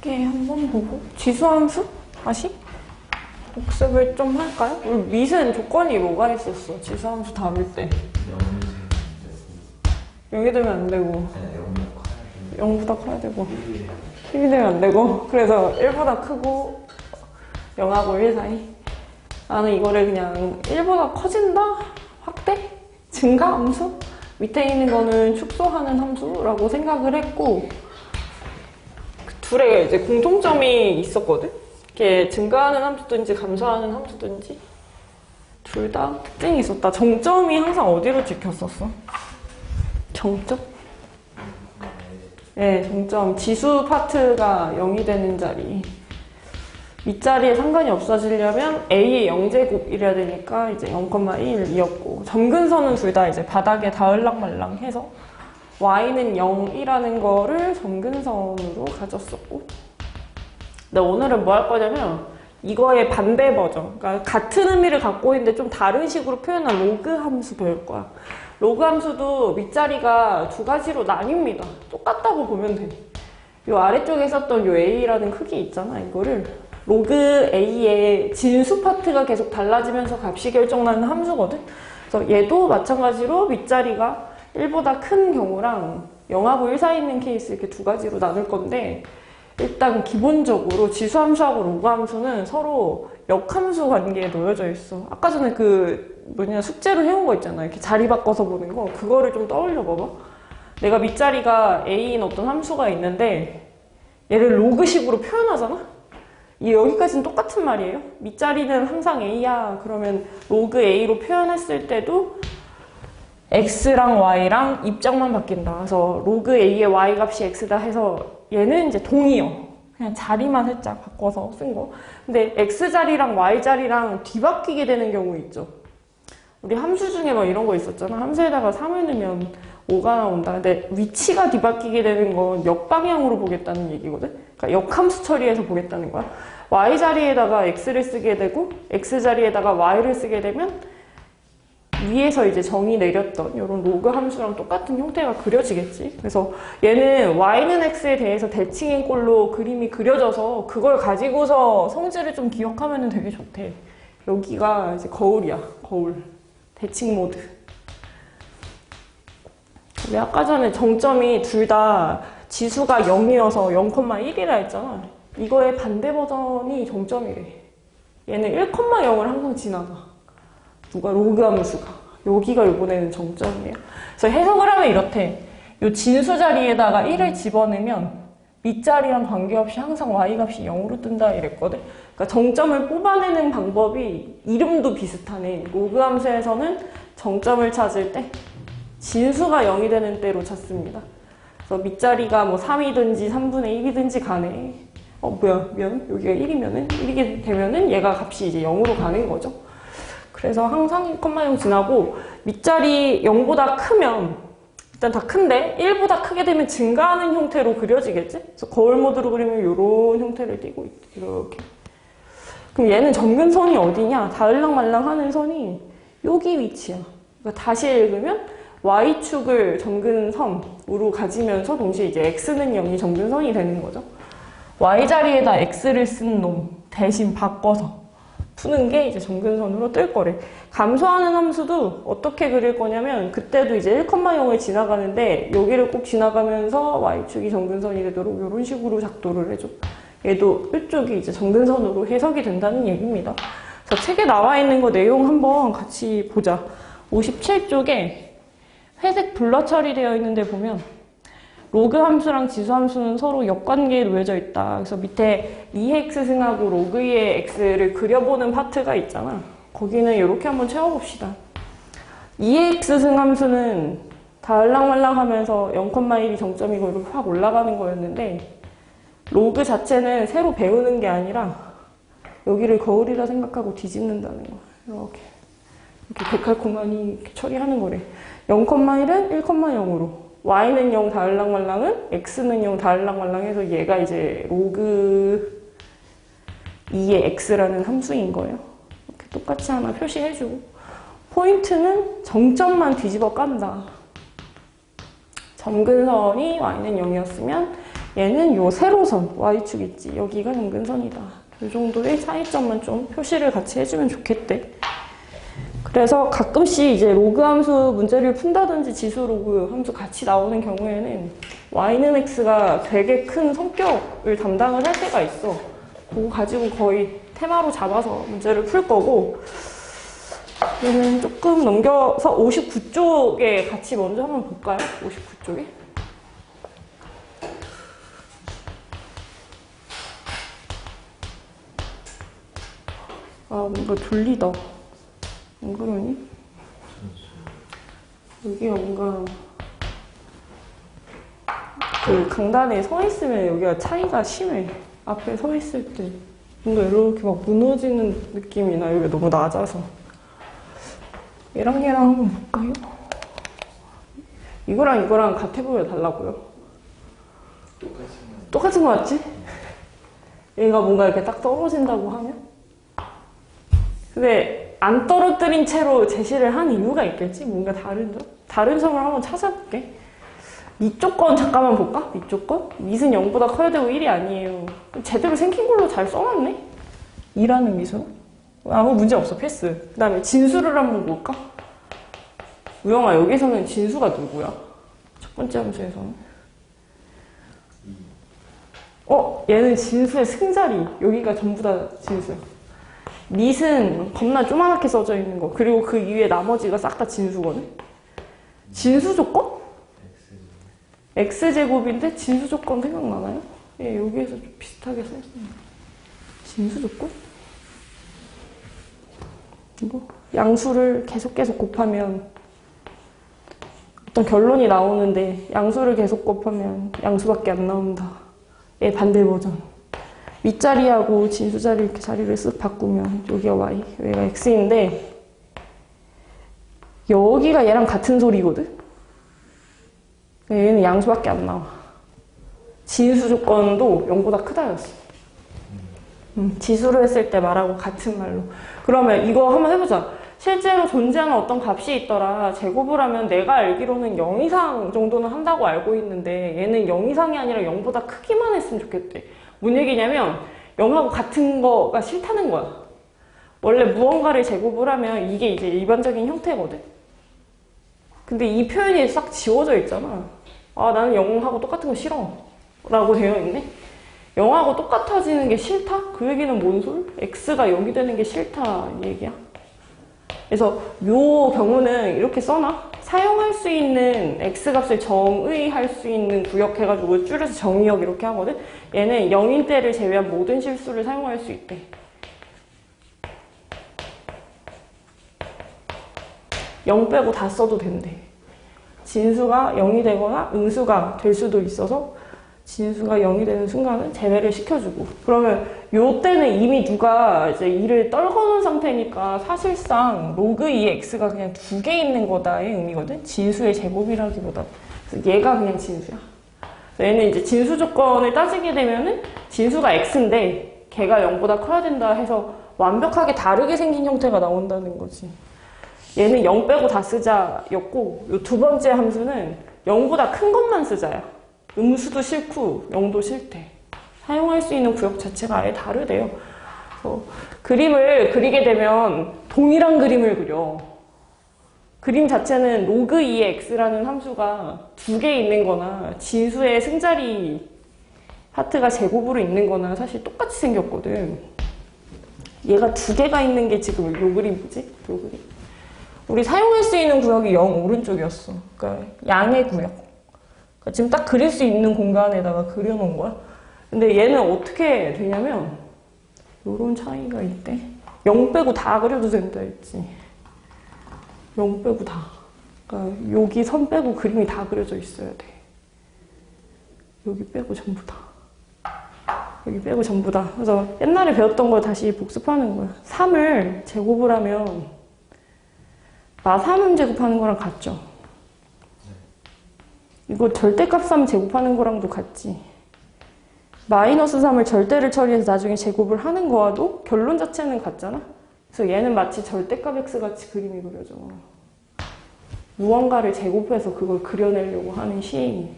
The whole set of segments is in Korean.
쉽게 한번 보고 지수함수 다시 복습을 좀 할까요? 우리 밑은 조건이 뭐가 있었어? 지수함수 다룰 때 0이 되면 안 되고 0보다 커야 되고 1이 되면 안 되고 그래서 1보다 크고 0하고 1 사이. 나는 이거를 그냥 1보다 커진다? 확대? 증가 함수? 밑에 있는 거는 축소하는 함수라고 생각을 했고 그 둘에 이제 공통점이 있었거든? 이렇게 증가하는 함수든지 감소하는 함수든지 둘 다 특징이 있었다. 정점이 항상 어디로 찍혔었어? 정점? 네, 정점. 지수 파트가 0이 되는 자리. 윗자리에 상관이 없어지려면 A의 0제곱이래야 되니까 이제 0,1이었고 점근선은 둘 다 이제 바닥에 닿을랑말랑 해서 Y는 0이라는 거를 점근선으로 가졌었고 근데 오늘은 뭐 할 거냐면 이거의 반대 버전 그러니까 같은 의미를 갖고 있는데 좀 다른 식으로 표현한 로그 함수 배울 거야. 로그 함수도 윗자리가 두 가지로 나뉩니다. 똑같다고 보면 돼. 요 아래쪽에 썼던 요 A라는 크기 있잖아. 이거를 로그 A의 진수 파트가 계속 달라지면서 값이 결정나는 함수거든. 그래서 얘도 마찬가지로 윗자리가 1보다 큰 경우랑 0하고 1 사이 있는 케이스 이렇게 두 가지로 나눌 건데 일단 기본적으로 지수함수하고 로그함수는 서로 역함수 관계에 놓여져 있어. 아까 전에 숙제로 해온 거 있잖아. 이렇게 자리 바꿔서 보는 거. 그거를 좀 떠올려 봐봐. 내가 밑자리가 A인 어떤 함수가 있는데 얘를 로그식으로 표현하잖아? 여기까지는 똑같은 말이에요. 밑자리는 항상 A야. 그러면 로그 A로 표현했을 때도 X랑 Y랑 입장만 바뀐다. 그래서 로그 A의 Y 값이 X다 해서 얘는 이제 동이요. 그냥 자리만 살짝 바꿔서 쓴 거. 근데 X자리랑 Y자리랑 뒤바뀌게 되는 경우 있죠. 우리 함수 중에 막 이런 거 있었잖아. 함수에다가 3을 넣으면 5가 나온다. 근데 위치가 뒤바뀌게 되는 건 역방향으로 보겠다는 얘기거든. 그러니까 역함수 처리해서 보겠다는 거야. Y자리에다가 X를 쓰게 되고 X자리에다가 Y를 쓰게 되면 위에서 이제 정의 내렸던 이런 로그 함수랑 똑같은 형태가 그려지겠지. 그래서 얘는 Y는 X에 대해서 대칭인 꼴로 그림이 그려져서 그걸 가지고서 성질을 좀 기억하면 되게 좋대. 여기가 이제 거울이야. 거울. 대칭 모드. 우리 아까 전에 정점이 둘 다 지수가 0이어서 0,1이라 했잖아. 이거의 반대 버전이 정점이래. 얘는 1,0을 항상 지나가. 누가 로그 함수가. 여기가 이번에는 정점이에요. 그래서 해석을 하면 이렇대. 요 진수 자리에다가 1을 집어넣으면 밑자리랑 관계없이 항상 y 값이 0으로 뜬다 이랬거든. 그러니까 정점을 뽑아내는 방법이 이름도 비슷하네. 로그 함수에서는 정점을 찾을 때 진수가 0이 되는 때로 찾습니다. 그래서 밑자리가 뭐 3이든지 3분의 1이든지 간에 여기가 1이면은 1이게 되면은 얘가 값이 이제 0으로 가는 거죠. 그래서 항상 1,0 지나고 밑자리 0보다 크면 일단 다 큰데 1보다 크게 되면 증가하는 형태로 그려지겠지? 그래서 거울 모드로 그리면 이런 형태를 띠고 있대. 이렇게. 그럼 얘는 점근선이 어디냐? 닿을랑말랑 하는 선이 여기 위치야. 그러니까 다시 읽으면 Y축을 점근선으로 가지면서 동시에 이제 X는 0이 점근선이 되는 거죠. Y자리에다 X를 쓴 놈 대신 바꿔서 푸는 게 이제 점근선으로 뜰 거래. 감소하는 함수도 어떻게 그릴 거냐면 그때도 이제 1,0을 지나가는데 여기를 꼭 지나가면서 Y축이 점근선이 되도록 이런 식으로 작도를 해줘. 얘도 이쪽이 이제 점근선으로 해석이 된다는 얘기입니다. 그래서 책에 나와 있는 거 내용 한번 같이 보자. 57쪽에 회색 블러 처리되어 있는데 보면 로그 함수랑 지수 함수는 서로 역관계에 놓여져 있다. 그래서 밑에 2x 승하고 로그 2의 x를 그려보는 파트가 있잖아. 거기는 이렇게 한번 채워봅시다. 2x 승 함수는 닿을랑말랑 하면서 0,1이 정점이고 이렇게 확 올라가는 거였는데 로그 자체는 새로 배우는 게 아니라 여기를 거울이라 생각하고 뒤집는다는 거야. 이렇게 데칼코마니 이렇게 처리하는 거래. 0,1은 1,0으로 Y는 0 닿을랑말랑은 X는 0 닿을랑말랑 해서 얘가 이제 로그 2의 X라는 함수인 거예요. 이렇게 똑같이 하나 표시해주고 포인트는 정점만 뒤집어 깐다. 점근선이 Y는 0이었으면 얘는 요 세로선, y축 있지. 여기가 점근선이다. 이 정도의 차이점만 좀 표시를 같이 해주면 좋겠대. 그래서 가끔씩 이제 로그 함수 문제를 푼다든지 지수 로그 함수 같이 나오는 경우에는 y는 x가 되게 큰 성격을 담당을 할 때가 있어. 그거 가지고 거의 테마로 잡아서 문제를 풀 거고, 얘는 조금 넘겨서 59쪽에 같이 먼저 한번 볼까요? 59쪽에. 아, 뭔가 졸리다. 안 그러니? 여기가 뭔가 그 강단에 서 있으면 여기가 차이가 심해. 앞에 서 있을 때 뭔가 이렇게 막 무너지는 느낌이 나. 여기가 너무 낮아서. 얘랑 한번 볼까요? 이거랑 이거랑 같아 보여 달라고요? 똑같은 거 맞지? 얘가 뭔가 이렇게 딱 떨어진다고 하면? 근데 안 떨어뜨린 채로 제시를 한 이유가 있겠지? 뭔가 다른 점? 다른 점을 한번 찾아볼게. 이쪽 건 잠깐만 볼까? 이쪽 건? 밑은 0보다 커야 되고 1이 아니에요. 제대로 생긴 걸로 잘 써놨네? 2라는 미수. 아무 문제 없어. 패스. 그 다음에 진수를 한번 볼까? 우영아, 여기서는 진수가 누구야? 첫 번째 함수에서는. 얘는 진수의 승자리. 여기가 전부 다 진수야. 밑은 겁나 조그맣게 써져 있는 거. 그리고 그 위에 나머지가 싹 다 진수거든? 진수 조건? x제곱인데 진수 조건 생각나나요? 예, 여기에서 좀 비슷하게 써있어요. 진수 조건? 이거? 양수를 계속 곱하면 어떤 결론이 나오는데 양수를 계속 곱하면 양수밖에 안 나온다. 예, 반대 버전. 윗자리하고 진수자리 이렇게 자리를 쓱 바꾸면 여기가 y, 여기가 x인데 여기가 얘랑 같은 소리거든? 얘는 양수밖에 안 나와. 진수 조건도 0보다 크다였어. 지수로 했을 때 말하고 같은 말로. 그러면 이거 한번 해보자. 실제로 존재하는 어떤 값이 있더라. 제곱을 하면 내가 알기로는 0 이상 정도는 한다고 알고 있는데 얘는 0 이상이 아니라 0보다 크기만 했으면 좋겠대. 뭔 얘기냐면 0하고 같은 거가 싫다는 거야. 원래 무언가를 제곱을 하면 이게 이제 일반적인 형태거든. 근데 이 표현이 싹 지워져 있잖아. 아, 나는 0하고 똑같은 거 싫어 라고 되어 있네. 0하고 똑같아지는 게 싫다? 그 얘기는 뭔 소리? x가 0이 되는 게 싫다 이 얘기야. 그래서 요 경우는 이렇게 써놔. 사용할 수 있는 x값을 정의할 수 있는 구역 해가지고 줄여서 정의역 이렇게 하거든. 얘는 0인 때를 제외한 모든 실수를 사용할 수 있대. 0 빼고 다 써도 된대. 진수가 0이 되거나 음수가 될 수도 있어서 진수가 0이 되는 순간은 제외를 시켜주고, 그러면 요때는 이미 누가 이제 2를 떨궈놓은 상태니까 사실상 로그 2x가 그냥 2개 있는 거다의 의미거든. 진수의 제곱이라기보다. 그래서 얘가 그냥 진수야. 그래서 얘는 이제 진수 조건을 따지게 되면은 진수가 x인데 걔가 0보다 커야 된다 해서 완벽하게 다르게 생긴 형태가 나온다는 거지. 얘는 0 빼고 다 쓰자였고, 요 두 번째 함수는 0보다 큰 것만 쓰자야. 음수도 싫고 0도 싫대. 사용할 수 있는 구역 자체가 아예 다르대요. 그래서 그림을 그리게 되면 동일한 그림을 그려. 그림 자체는 로그 2의 x라는 함수가 2개 있는 거나 진수의 승자리 파트가 제곱으로 있는 거나 사실 똑같이 생겼거든. 얘가 2개가 있는 게 지금 요 그림이지? 요 그림. 우리 사용할 수 있는 구역이 0 오른쪽이었어. 그러니까 양의 구역. 그러니까 지금 딱 그릴 수 있는 공간에다가 그려놓은 거야. 근데 얘는 어떻게 되냐면 요런 차이가 있대. 0 빼고 다 그려도 된다 했지. 0 빼고 다. 그러니까 여기 선 빼고 그림이 다 그려져 있어야 돼. 여기 빼고 전부 다. 여기 빼고 전부 다. 그래서 옛날에 배웠던 걸 다시 복습하는 거야. 3을 제곱을 하면 마3음 제곱하는 거랑 같죠? 이거 절대값 3 제곱하는 거랑도 같지. 마이너스 3을 절대를 처리해서 나중에 제곱을 하는 거와도 결론 자체는 같잖아? 그래서 얘는 마치 절대값 x 같이 그림이 그려져. 무언가를 제곱해서 그걸 그려내려고 하는 시행이.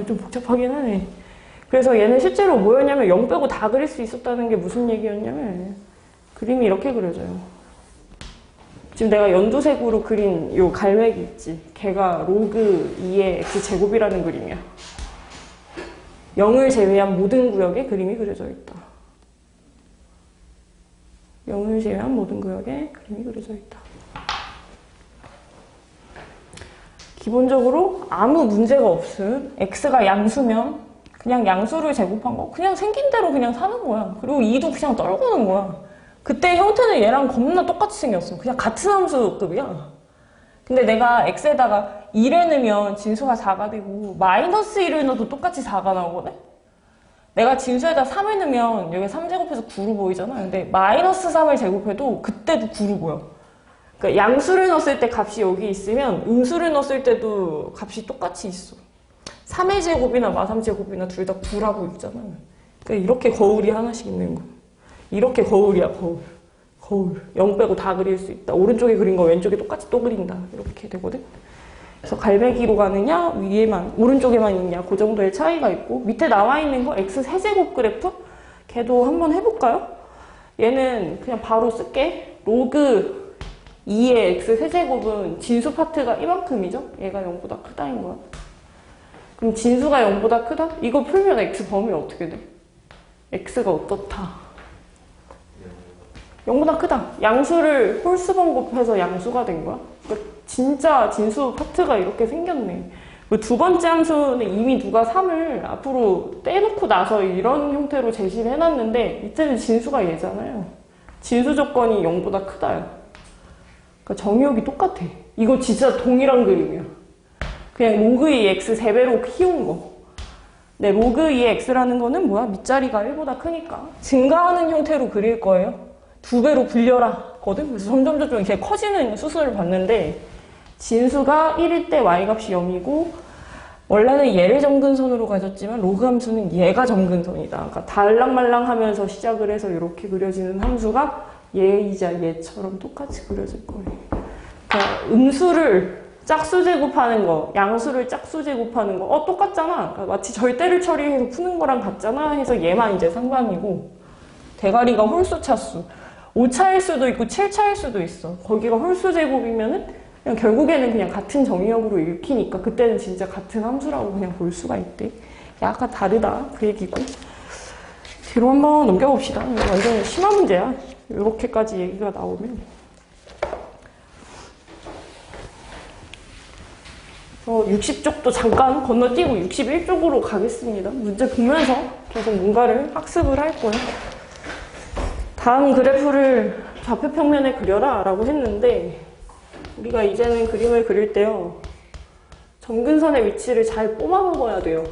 좀 복잡하긴 하네. 그래서 얘는 실제로 뭐였냐면 0 빼고 다 그릴 수 있었다는 게 무슨 얘기였냐면 그림이 이렇게 그려져요. 지금 내가 연두색으로 그린 요 갈매기 있지? 걔가 로그 2의 x제곱이라는 그림이야. 0을 제외한 모든 구역에 그림이 그려져 있다. 0을 제외한 모든 구역에 그림이 그려져 있다. 기본적으로 아무 문제가 없음. x가 양수면 그냥 양수를 제곱한 거 그냥 생긴 대로 그냥 사는 거야. 그리고 2도 그냥 떨구는 거야. 그때 형태는 얘랑 겁나 똑같이 생겼어. 그냥 같은 함수급이야. 근데 내가 x에다가 1을 넣으면 진수가 4가 되고 마이너스 1을 넣어도 똑같이 4가 나오거든? 내가 진수에다 3을 넣으면 여기 3제곱해서 9로 보이잖아. 근데 마이너스 3을 제곱해도 그때도 9로 보여. 그러니까 양수를 넣었을 때 값이 여기 있으면 음수를 넣었을 때도 값이 똑같이 있어. 3의 제곱이나 마3제곱이나 둘 다 9라고 있잖아. 그러니까 이렇게 거울이 하나씩 있는 거. 이렇게 거울이야, 거울. 거울. 0 빼고 다 그릴 수 있다. 오른쪽에 그린 거 왼쪽에 똑같이 또 그린다. 이렇게 되거든. 그래서 갈매기로 가느냐, 위에만, 오른쪽에만 있냐, 그 정도의 차이가 있고, 밑에 나와 있는 거 x 세제곱 그래프? 걔도 한번 해볼까요? 얘는 그냥 바로 쓸게. 로그 2의 x 세제곱은 진수 파트가 이만큼이죠? 얘가 0보다 크다인 거야. 그럼 진수가 0보다 크다? 이거 풀면 x 범위 어떻게 돼? x가 어떻다? 0보다 크다. 양수를 홀수번 곱해서 양수가 된 거야. 그러니까 진짜 진수 파트가 이렇게 생겼네. 두 번째 함수는 이미 누가 3을 앞으로 떼놓고 나서 이런 형태로 제시를 해놨는데 이때는 진수가 얘잖아요. 진수 조건이 0보다 크다요. 그러니까 정의역이 똑같아. 이거 진짜 동일한 그림이야. 그냥 로그 2x 3배로 키운 거. 네, 로그 2의 x라는 거는 뭐야? 밑자리가 1보다 크니까 증가하는 형태로 그릴 거예요. 2배로 불려라 거든. 그래서 점점 이렇게 커지는 수순을 봤는데 진수가 1일 때 y값이 0이고 원래는 얘를 점근선으로 가졌지만 로그 함수는 얘가 점근선이다. 그러니까 달랑말랑하면서 시작을 해서 이렇게 그려지는 함수가 얘이자 얘처럼 똑같이 그려질 거예요. 그러니까 음수를 짝수 제곱하는 거, 양수를 짝수 제곱하는 거, 똑같잖아. 그러니까 마치 절대를 처리해서 푸는 거랑 같잖아 해서 얘만 이제 상관이고 대가리가 홀수 차수. 5차일 수도 있고 7차일 수도 있어. 거기가 홀수 제곱이면은 그냥 결국에는 그냥 같은 정의역으로 읽히니까 그때는 진짜 같은 함수라고 그냥 볼 수가 있대. 약간 다르다 그 얘기고. 뒤로 한번 넘겨봅시다. 완전 심한 문제야. 이렇게까지 얘기가 나오면. 60쪽도 잠깐 건너뛰고 61쪽으로 가겠습니다. 문제 보면서 계속 뭔가를 학습을 할 거예요. 다음 그래프를 좌표평면에 그려라 라고 했는데 우리가 이제는 그림을 그릴 때요. 점근선의 위치를 잘 뽑아 먹어야 돼요.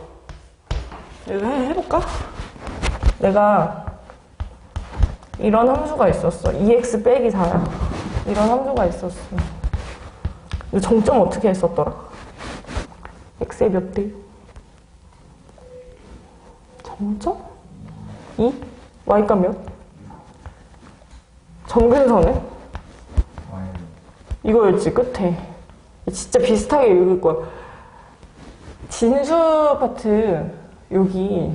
내가 해볼까? 내가 이런 함수가 있었어. 2x 빼기 4야. 이런 함수가 있었어. 정점 어떻게 했었더라? x의 몇 대? 정점? 2? y값 몇? 점근선은? 이거였지, 끝에. 진짜 비슷하게 읽을 거야. 진수 파트, 여기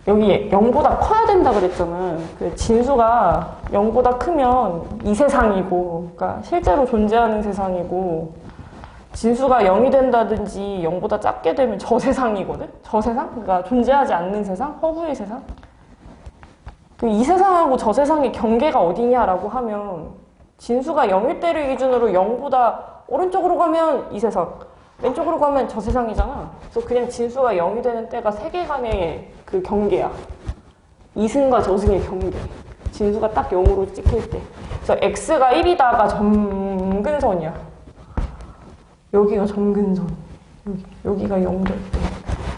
0보다 커야 된다 그랬잖아. 그 진수가 0보다 크면 이 세상이고, 그러니까 실제로 존재하는 세상이고, 진수가 0이 된다든지 0보다 작게 되면 저 세상이거든? 저 세상? 그러니까 존재하지 않는 세상? 허구의 세상? 이 세상하고 저 세상의 경계가 어디냐라고 하면 진수가 0일 때를 기준으로 0보다 오른쪽으로 가면 이 세상, 왼쪽으로 가면 저 세상이잖아. 그래서 그냥 진수가 0이 되는 때가 세계관의 그 경계야. 이승과 저승의 경계. 진수가 딱 0으로 찍힐 때. 그래서 x가 1이다가 점근선이야. 여기가 점근선. 여기가 0 될 때.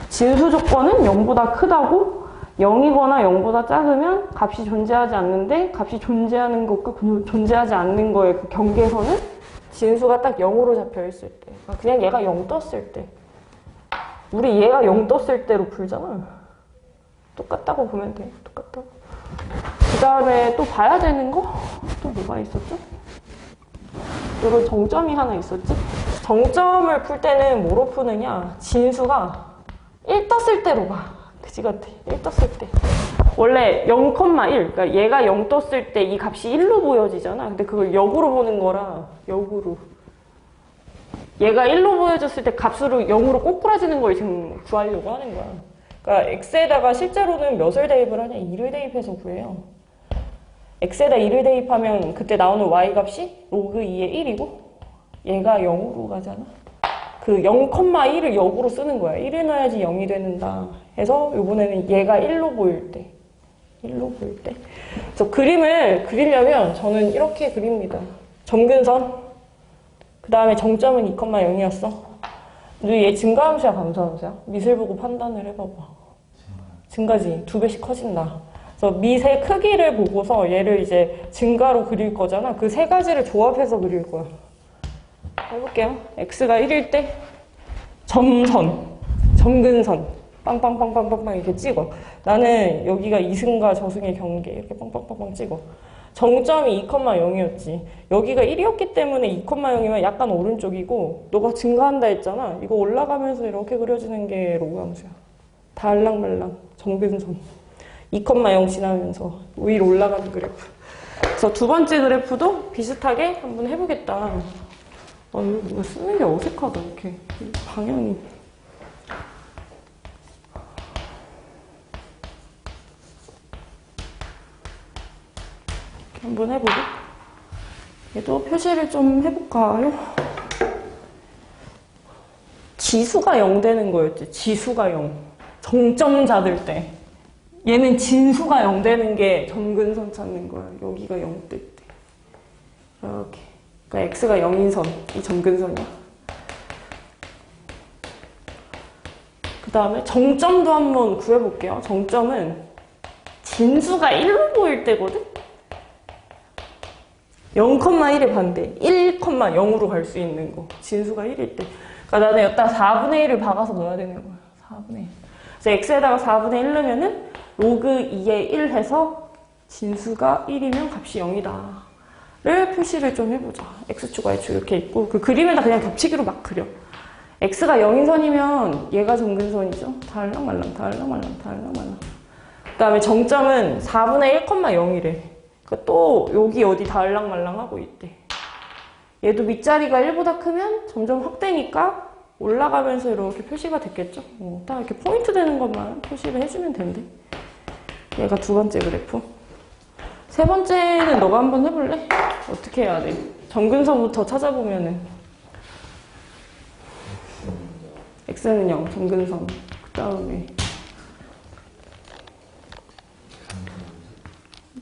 진수 조건은 0보다 크다고 0이거나 0보다 작으면 값이 존재하지 않는데 값이 존재하는 것과 존재하지 않는 거의 그 경계선은 진수가 딱 0으로 잡혀 있을 때. 그냥 얘가 0 떴을 때. 우리 얘가 0 떴을 때로 풀잖아. 똑같다고 보면 돼. 똑같다고. 그 다음에 또 봐야 되는 거? 또 뭐가 있었죠? 이런 정점이 하나 있었지? 정점을 풀 때는 뭐로 푸느냐? 진수가 1 떴을 때로 봐. 그지 같아. 1 떴을 때. 원래 0,1, 그러니까 얘가 0 떴을 때 이 값이 1로 보여지잖아. 근데 그걸 역으로 보는 거라, 역으로. 얘가 1로 보여졌을 때 값으로 0으로 꼬꾸라지는 걸 지금 구하려고 하는 거야. 그러니까 x에다가 실제로는 몇을 대입을 하냐? 2를 대입해서 구해요. x에다 2를 대입하면 그때 나오는 y 값이 로그 2의 1이고 얘가 0으로 가잖아. 그 0,1을 역으로 쓰는 거야. 1을 넣어야지 0이 되는다 해서 이번에는 얘가 1로 보일 때 그래서 그림을 그리려면 저는 이렇게 그립니다. 점근선, 그 다음에 정점은 2,0이었어. 근데 얘 증가함수야 감소함수야? 밑을 보고 판단을 해봐봐. 증가지. 2배씩 커진다. 그래서 밑의 크기를 보고서 얘를 이제 증가로 그릴 거잖아. 그 세 가지를 조합해서 그릴 거야. 해볼게요. x가 1일 때 점선, 점근선 빵빵빵빵빵빵 이렇게 찍어. 나는 여기가 이승과 저승의 경계 이렇게 빵빵빵빵 찍어. 정점이 2,0이었지. 여기가 1이었기 때문에 2,0이면 약간 오른쪽이고 너가 증가한다 했잖아. 이거 올라가면서 이렇게 그려지는 게 로그 함수야. 달랑말랑 점근선 2,0 지나면서 위로 올라가는 그래프. 그래서 두 번째 그래프도 비슷하게 한번 해보겠다. 이거 누가 쓰는 게 어색하다. 이렇게 방향이. 이렇게 한번 해보고 얘도 표시를 좀 해볼까요? 지수가 0 되는 거였지. 지수가 0. 정점 잡을 때. 얘는 진수가 0 되는 게 점근선 찾는 거야. 여기가 0 뜰 때. 이렇게. 그러니까 x가 0인 선, 이 점근선이야. 그 다음에 정점도 한번 구해볼게요. 정점은 진수가 1로 보일 때거든? 0,1의 반대, 1,0으로 갈 수 있는 거. 진수가 1일 때. 그러니까 나는 여기다 4분의 1을 박아서 넣어야 되는 거야. 4분의 1. 그래서 x에다가 4분의 1 넣으면은 로그 2에 1 해서 진수가 1이면 값이 0이다. 를 표시를 좀 해보자. x축, y축 이렇게 있고 그 그림에다 그냥 겹치기로 막 그려. x가 0인 선이면 얘가 점근선이죠. 달랑말랑 달랑말랑 달랑말랑. 그 다음에 정점은 4분의 1,0이래. 그러니까 또 여기 어디 달랑말랑 하고 있대. 얘도 밑자리가 1보다 크면 점점 확대니까 올라가면서 이렇게 표시가 됐겠죠. 딱 이렇게 포인트 되는 것만 표시를 해주면 된대. 얘가 두 번째 그래프. 세 번째는 너가 한번 해볼래? 어떻게 해야 돼? 점근선부터 찾아보면은 x는 0, 점근선. 그 다음에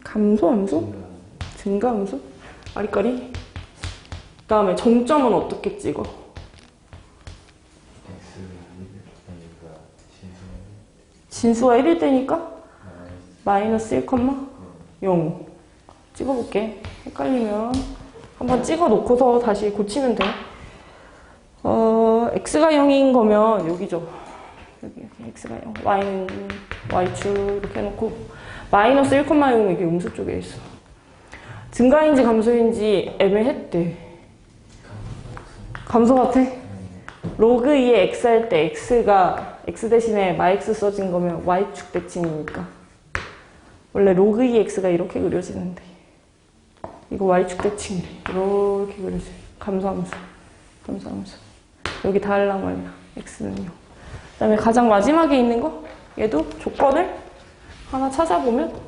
감소함수? 증가함수? 아리까리? 그 다음에 정점은 어떻게 찍어? 진수가 1일 때니까 마이너스 1,0 찍어볼게. 헷갈리면 한번 찍어놓고서 다시 고치면 돼. x가 0인 거면 여기죠. 여기 x가 0, y는 y축 이렇게 해놓고 마이너스 1,0은 이게 음수 쪽에 있어. 증가인지 감소인지 애매했대. 감소 같아? 로그 2에 x 할 때 x가 x 대신에 마x 써진 거면 y축 대칭이니까 원래 로그 2x가 이렇게 그려지는데 이거 y축 대칭이래. 이렇게 그려져. 감소함수. 감소함수. 여기 달랑말랑 x는 0. 그 다음에 가장 마지막에 있는 거 얘도 조건을 하나 찾아보면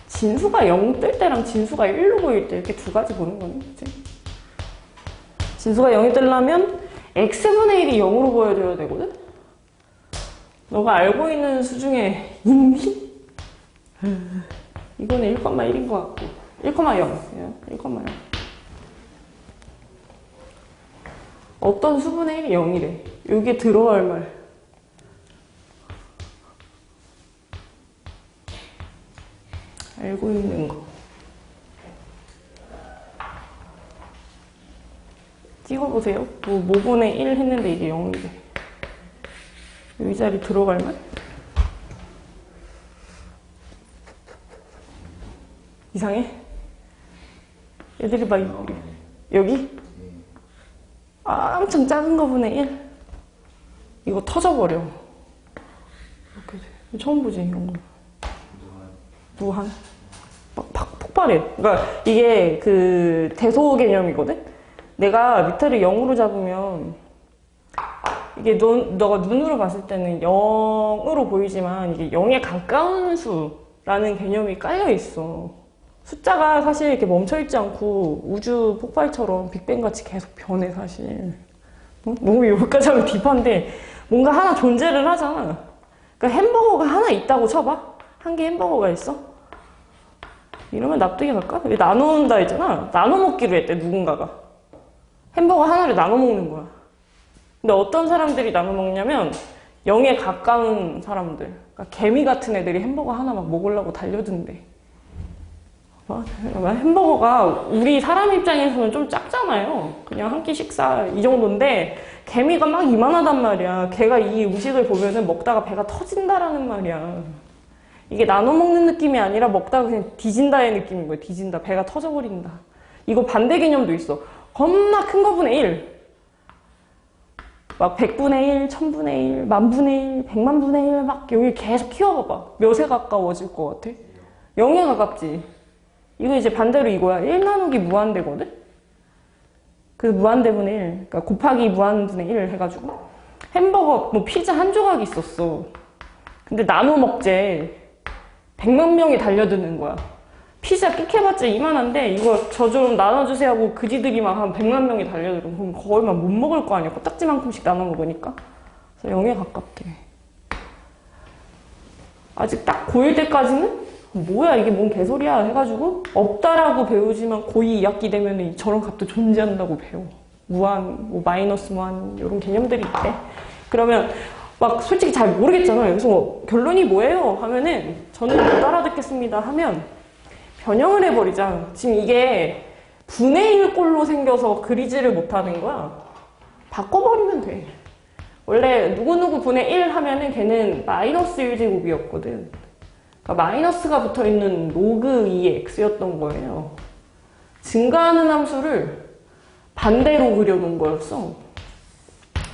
진수가 0 뜰 때랑 진수가 1로 보일 때 이렇게 두 가지 보는 거네. 그치? 진수가 0이 뜨려면 x분의 1이 0으로 보여줘야 되거든? 너가 알고 있는 수 중에 있니? 이거는 1,1인 것 같고 1,0 1,0 어떤 수분의 1이 0이래. 여기에 들어갈 말 알고 있는 거 찍어보세요. 뭐분의 1 했는데 이게 0이래. 이 자리 들어갈 말? 이상해? 얘들이 봐. 여기? 엄청 작은 거 분의 1? 이거 터져버려. 처음 보지, 이런 거. 무한. 막 폭발해. 그러니까 이게 그 대소 개념이거든? 내가 밑에를 0으로 잡으면 이게 너가 눈으로 봤을 때는 0으로 보이지만 이게 0에 가까운 수라는 개념이 깔려 있어. 숫자가 사실 이렇게 멈춰있지 않고 우주 폭발처럼 빅뱅같이 계속 변해, 사실. 너무 여기까지 하면 딥한데 뭔가 하나 존재를 하잖아. 그러니까 햄버거가 하나 있다고 쳐봐. 한 개 햄버거가 있어. 이러면 납득이 갈까? 여기 나눠온다 했잖아. 나눠 먹기로 했대, 누군가가. 햄버거 하나를 나눠 먹는 거야. 근데 어떤 사람들이 나눠 먹냐면 0에 가까운 사람들. 그러니까 개미 같은 애들이 햄버거 하나 막 먹으려고 달려든대. 햄버거가 우리 사람 입장에서는 좀 작잖아요. 그냥 한 끼 식사 이 정도인데 개미가 막 이만하단 말이야. 걔가 이 음식을 보면은 먹다가 배가 터진다라는 말이야. 이게 나눠 먹는 느낌이 아니라 먹다가 그냥 뒤진다의 느낌인 거야. 뒤진다. 배가 터져버린다. 이거 반대 개념도 있어. 겁나 큰 거분의 1. 막 100분의 1, 1000분의 1, 만분의 1, 100만분의 1 막 여기 계속 키워봐봐. 몇에 가까워질 것 같아? 0에 가깝지. 이거 이제 반대로 이거야. 1 나누기 무한대거든? 그 무한대분의 1. 그러니까 곱하기 무한분의 1 해가지고. 햄버거, 뭐 피자 한 조각이 있었어. 근데 나눠 먹재. 100만 명이 달려드는 거야. 피자 끽해봤자 이만한데 이거 저 좀 나눠주세요 하고 그지들이 막 한 100만 명이 달려들어. 그럼 거의 막 못 먹을 거 아니야. 코딱지만큼씩 나눠 먹으니까. 그래서 0에 가깝대. 아직 딱 고1 때까지는 뭐야 이게 뭔 개소리야 해가지고 없다라고 배우지만 고2 2학기 되면 저런 값도 존재한다고 배워. 무한, 뭐 마이너스 무한 이런 개념들이 있대. 그러면 막 솔직히 잘 모르겠잖아요. 그래서 뭐 결론이 뭐예요? 하면은 저는 못 알아듣겠습니다 하면 변형을 해버리자. 지금 이게 분의 1꼴로 생겨서 그리지를 못하는 거야. 바꿔버리면 돼. 원래 누구누구 분의 1 하면은 걔는 마이너스 1제곱이었거든. 그러니까 마이너스가 붙어있는 로그 2의 x였던 거예요. 증가하는 함수를 반대로 그려놓은 거였어.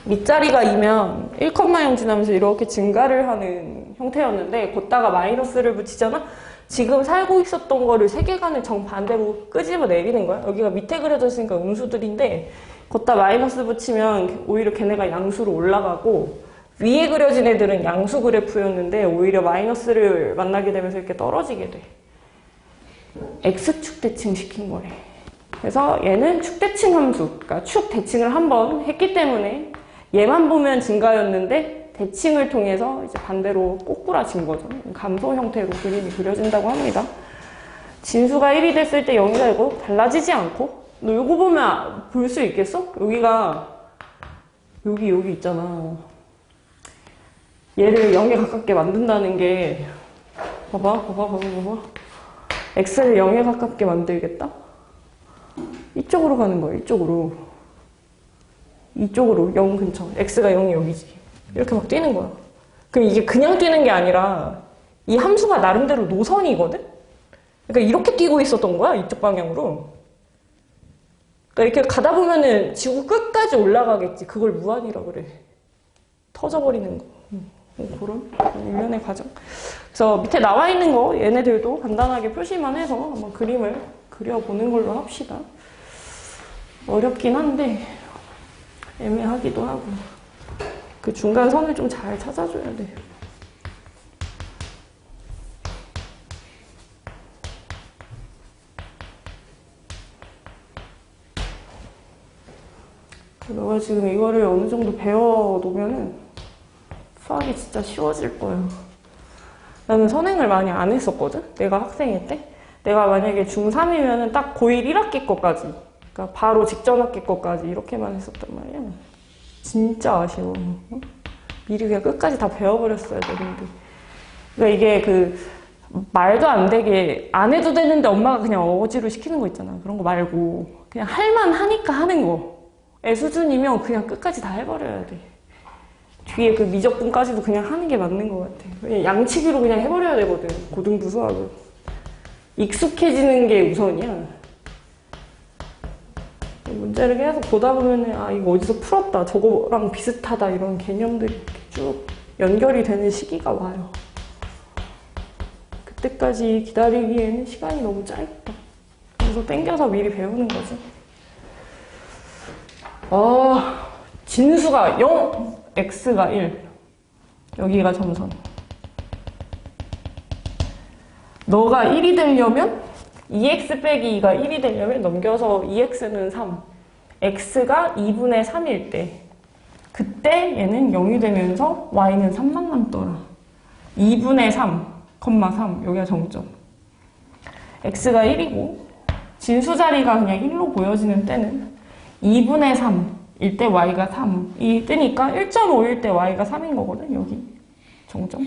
밑자리가 2면 1,0 지나면서 이렇게 증가를 하는 형태였는데 걷다가 마이너스를 붙이잖아? 지금 살고 있었던 거를 세계관을 정반대로 끄집어 내리는 거야. 여기가 밑에 그려져 있으니까 음수들인데 걷다 마이너스 붙이면 오히려 걔네가 양수로 올라가고 위에 그려진 애들은 양수 그래프였는데 오히려 마이너스를 만나게 되면서 이렇게 떨어지게 돼. X축 대칭 시킨 거래. 그래서 얘는 축 대칭 함수, 그러니까 축 대칭을 한 번 했기 때문에 얘만 보면 증가였는데 대칭을 통해서 이제 반대로 꼬꾸라진 거죠. 감소 형태로 그림이 그려진다고 합니다. 진수가 1이 됐을 때 0이 되고 달라지지 않고 너 이거 보면 볼 수 있겠어? 여기가 여기 있잖아. 얘를 0에 가깝게 만든다는 게 봐봐. x를 0에 가깝게 만들겠다? 이쪽으로 가는 거야. 이쪽으로 0 근처. x가 0이 여기지. 이렇게 막 뛰는 거야. 그럼 이게 그냥 뛰는 게 아니라 이 함수가 나름대로 노선이거든? 그러니까 이렇게 뛰고 있었던 거야. 이쪽 방향으로. 그러니까 이렇게 가다 보면은 지구 끝까지 올라가겠지. 그걸 무한이라고 그래. 터져버리는 거. 그런 일련의 과정. 그래서 밑에 나와 있는 거 얘네들도 간단하게 표시만 해서 한번 그림을 그려보는 걸로 합시다. 어렵긴 한데 애매하기도 하고 그 중간 선을 좀 잘 찾아줘야 돼. 너가 지금 이거를 어느 정도 배워놓으면은 수학이 진짜 쉬워질 거예요. 나는 선행을 많이 안 했었거든? 내가 학생일 때? 내가 만약에 중3이면은 딱 고1 1학기 거까지, 그러니까 바로 직전 학기 거까지 이렇게만 했었단 말이야. 진짜 아쉬워. 미리 그냥 끝까지 다 배워버렸어야 되는데. 그러니까 이게 그 말도 안 되게 안 해도 되는데 엄마가 그냥 어거지로 시키는 거 있잖아. 그런 거 말고 그냥 할만 하니까 하는 거. 애 수준이면 그냥 끝까지 다 해버려야 돼. 뒤에 그 미적분까지도 그냥 하는 게 맞는 것 같아. 그냥 양치기로 그냥 해버려야 되거든. 고등부 수학은. 익숙해지는 게 우선이야. 문제를 계속 보다 보면은 아 이거 어디서 풀었다. 저거랑 비슷하다. 이런 개념들이 이렇게 쭉 연결이 되는 시기가 와요. 그때까지 기다리기에는 시간이 너무 짧다. 그래서 땡겨서 미리 배우는 거지. 진수가 0, x가 1. 여기가 점선. 너가 1이 되려면 2x 빼기 2가 1이 되려면 넘겨서 2x는 3, x가 2분의 3일 때 그때 얘는 0이 되면서 y는 3만 남더라. 2분의 3, 3 여기가 정점. x가 1이고 진수 자리가 그냥 1로 보여지는 때는 2분의 3일 때 y가 3이 뜨니까 1.5일 때 y가 3인 거거든. 여기 정점.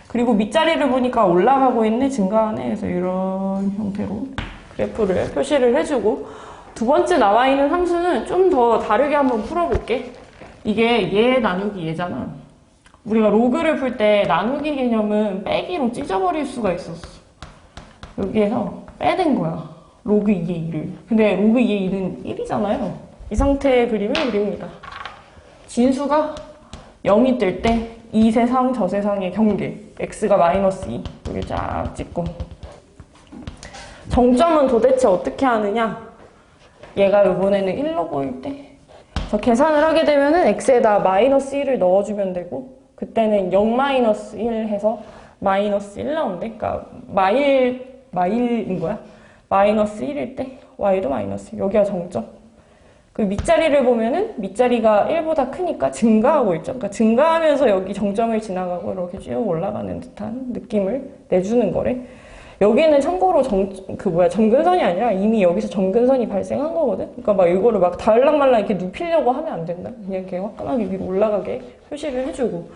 그리고 밑자리를 보니까 올라가고 있네, 증가하네. 그래서 이런 형태로 그래프를 표시를 해주고, 두 번째 나와 있는 함수는 좀 더 다르게 한번 풀어볼게. 이게 얘 나누기 얘잖아. 우리가 로그를 풀 때 나누기 개념은 빼기로 찢어버릴 수가 있었어. 여기에서 빼낸 거야. 로그 2의 1을. 근데 로그 2의 1은 1이잖아요. 이 상태의 그림을 그립니다. 진수가 0이 뜰 때 이 세상 저 세상의 경계 x가 마이너스 2 여기 쫙 찍고, 정점은 도대체 어떻게 하느냐, 얘가 이번에는 1로 보일 때 계산을 하게 되면은 x에다 마이너스 1을 넣어주면 되고, 그때는 0 마이너스 1 해서 마이너스 1 나온대. 그러니까 마일인 거야. 마이너스 1일 때 y도 마이너스 1. 여기가 정점. 그 밑자리를 보면은 밑자리가 1보다 크니까 증가하고 있죠. 그러니까 증가하면서 여기 정점을 지나가고 이렇게 쭉 올라가는 듯한 느낌을 내주는 거래. 여기는 참고로 점근선이 아니라 이미 여기서 점근선이 발생한 거거든. 그러니까 막 이거를 막 달랑말랑 이렇게 눕히려고 하면 안 된다. 그냥 이렇게 화끈하게 위로 올라가게 표시를 해주고.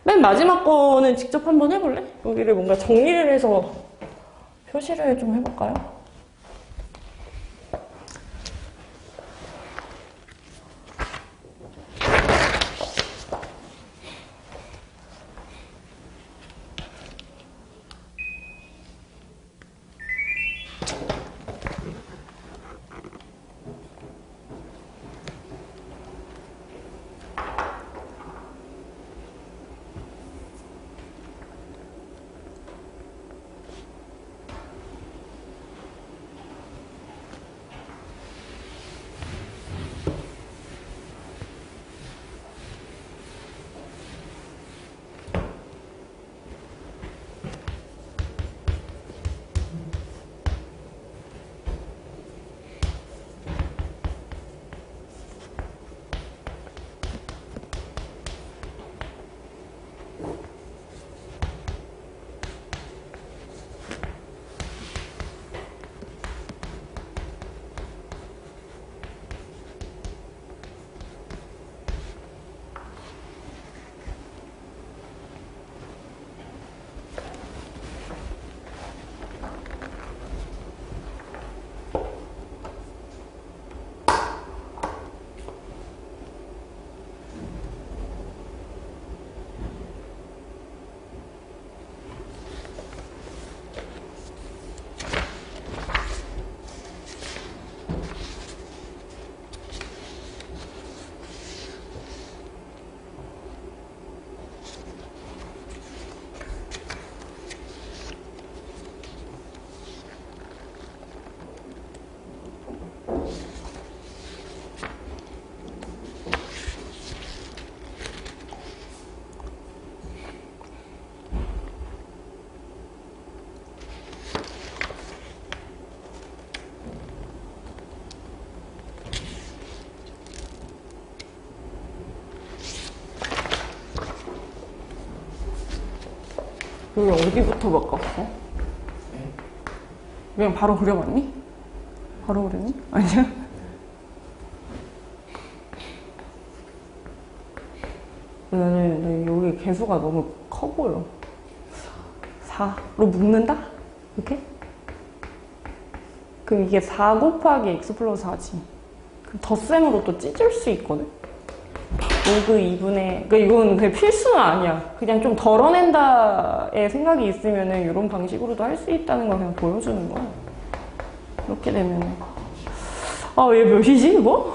맨 마지막 거는 직접 한번 해볼래? 여기를 뭔가 정리를 해서 표시를 좀 해볼까요? 여기 어디부터 바꿨어? 그냥 바로 그려봤니? 바로 그렸니? 아니야? 나는 여기 개수가 너무 커 보여. 4로 묶는다? 이렇게? 그럼 이게 4 곱하기 x 플러스 4지. 그럼 덧셈으로 또 찢을 수 있거든? 로그 2분의, 그러니까 이건 그냥 필수는 아니야. 그냥 좀 덜어낸다의 생각이 있으면은 이런 방식으로도 할 수 있다는 걸 그냥 보여주는 거야. 이렇게 되면은. 얘 몇이지, 이거?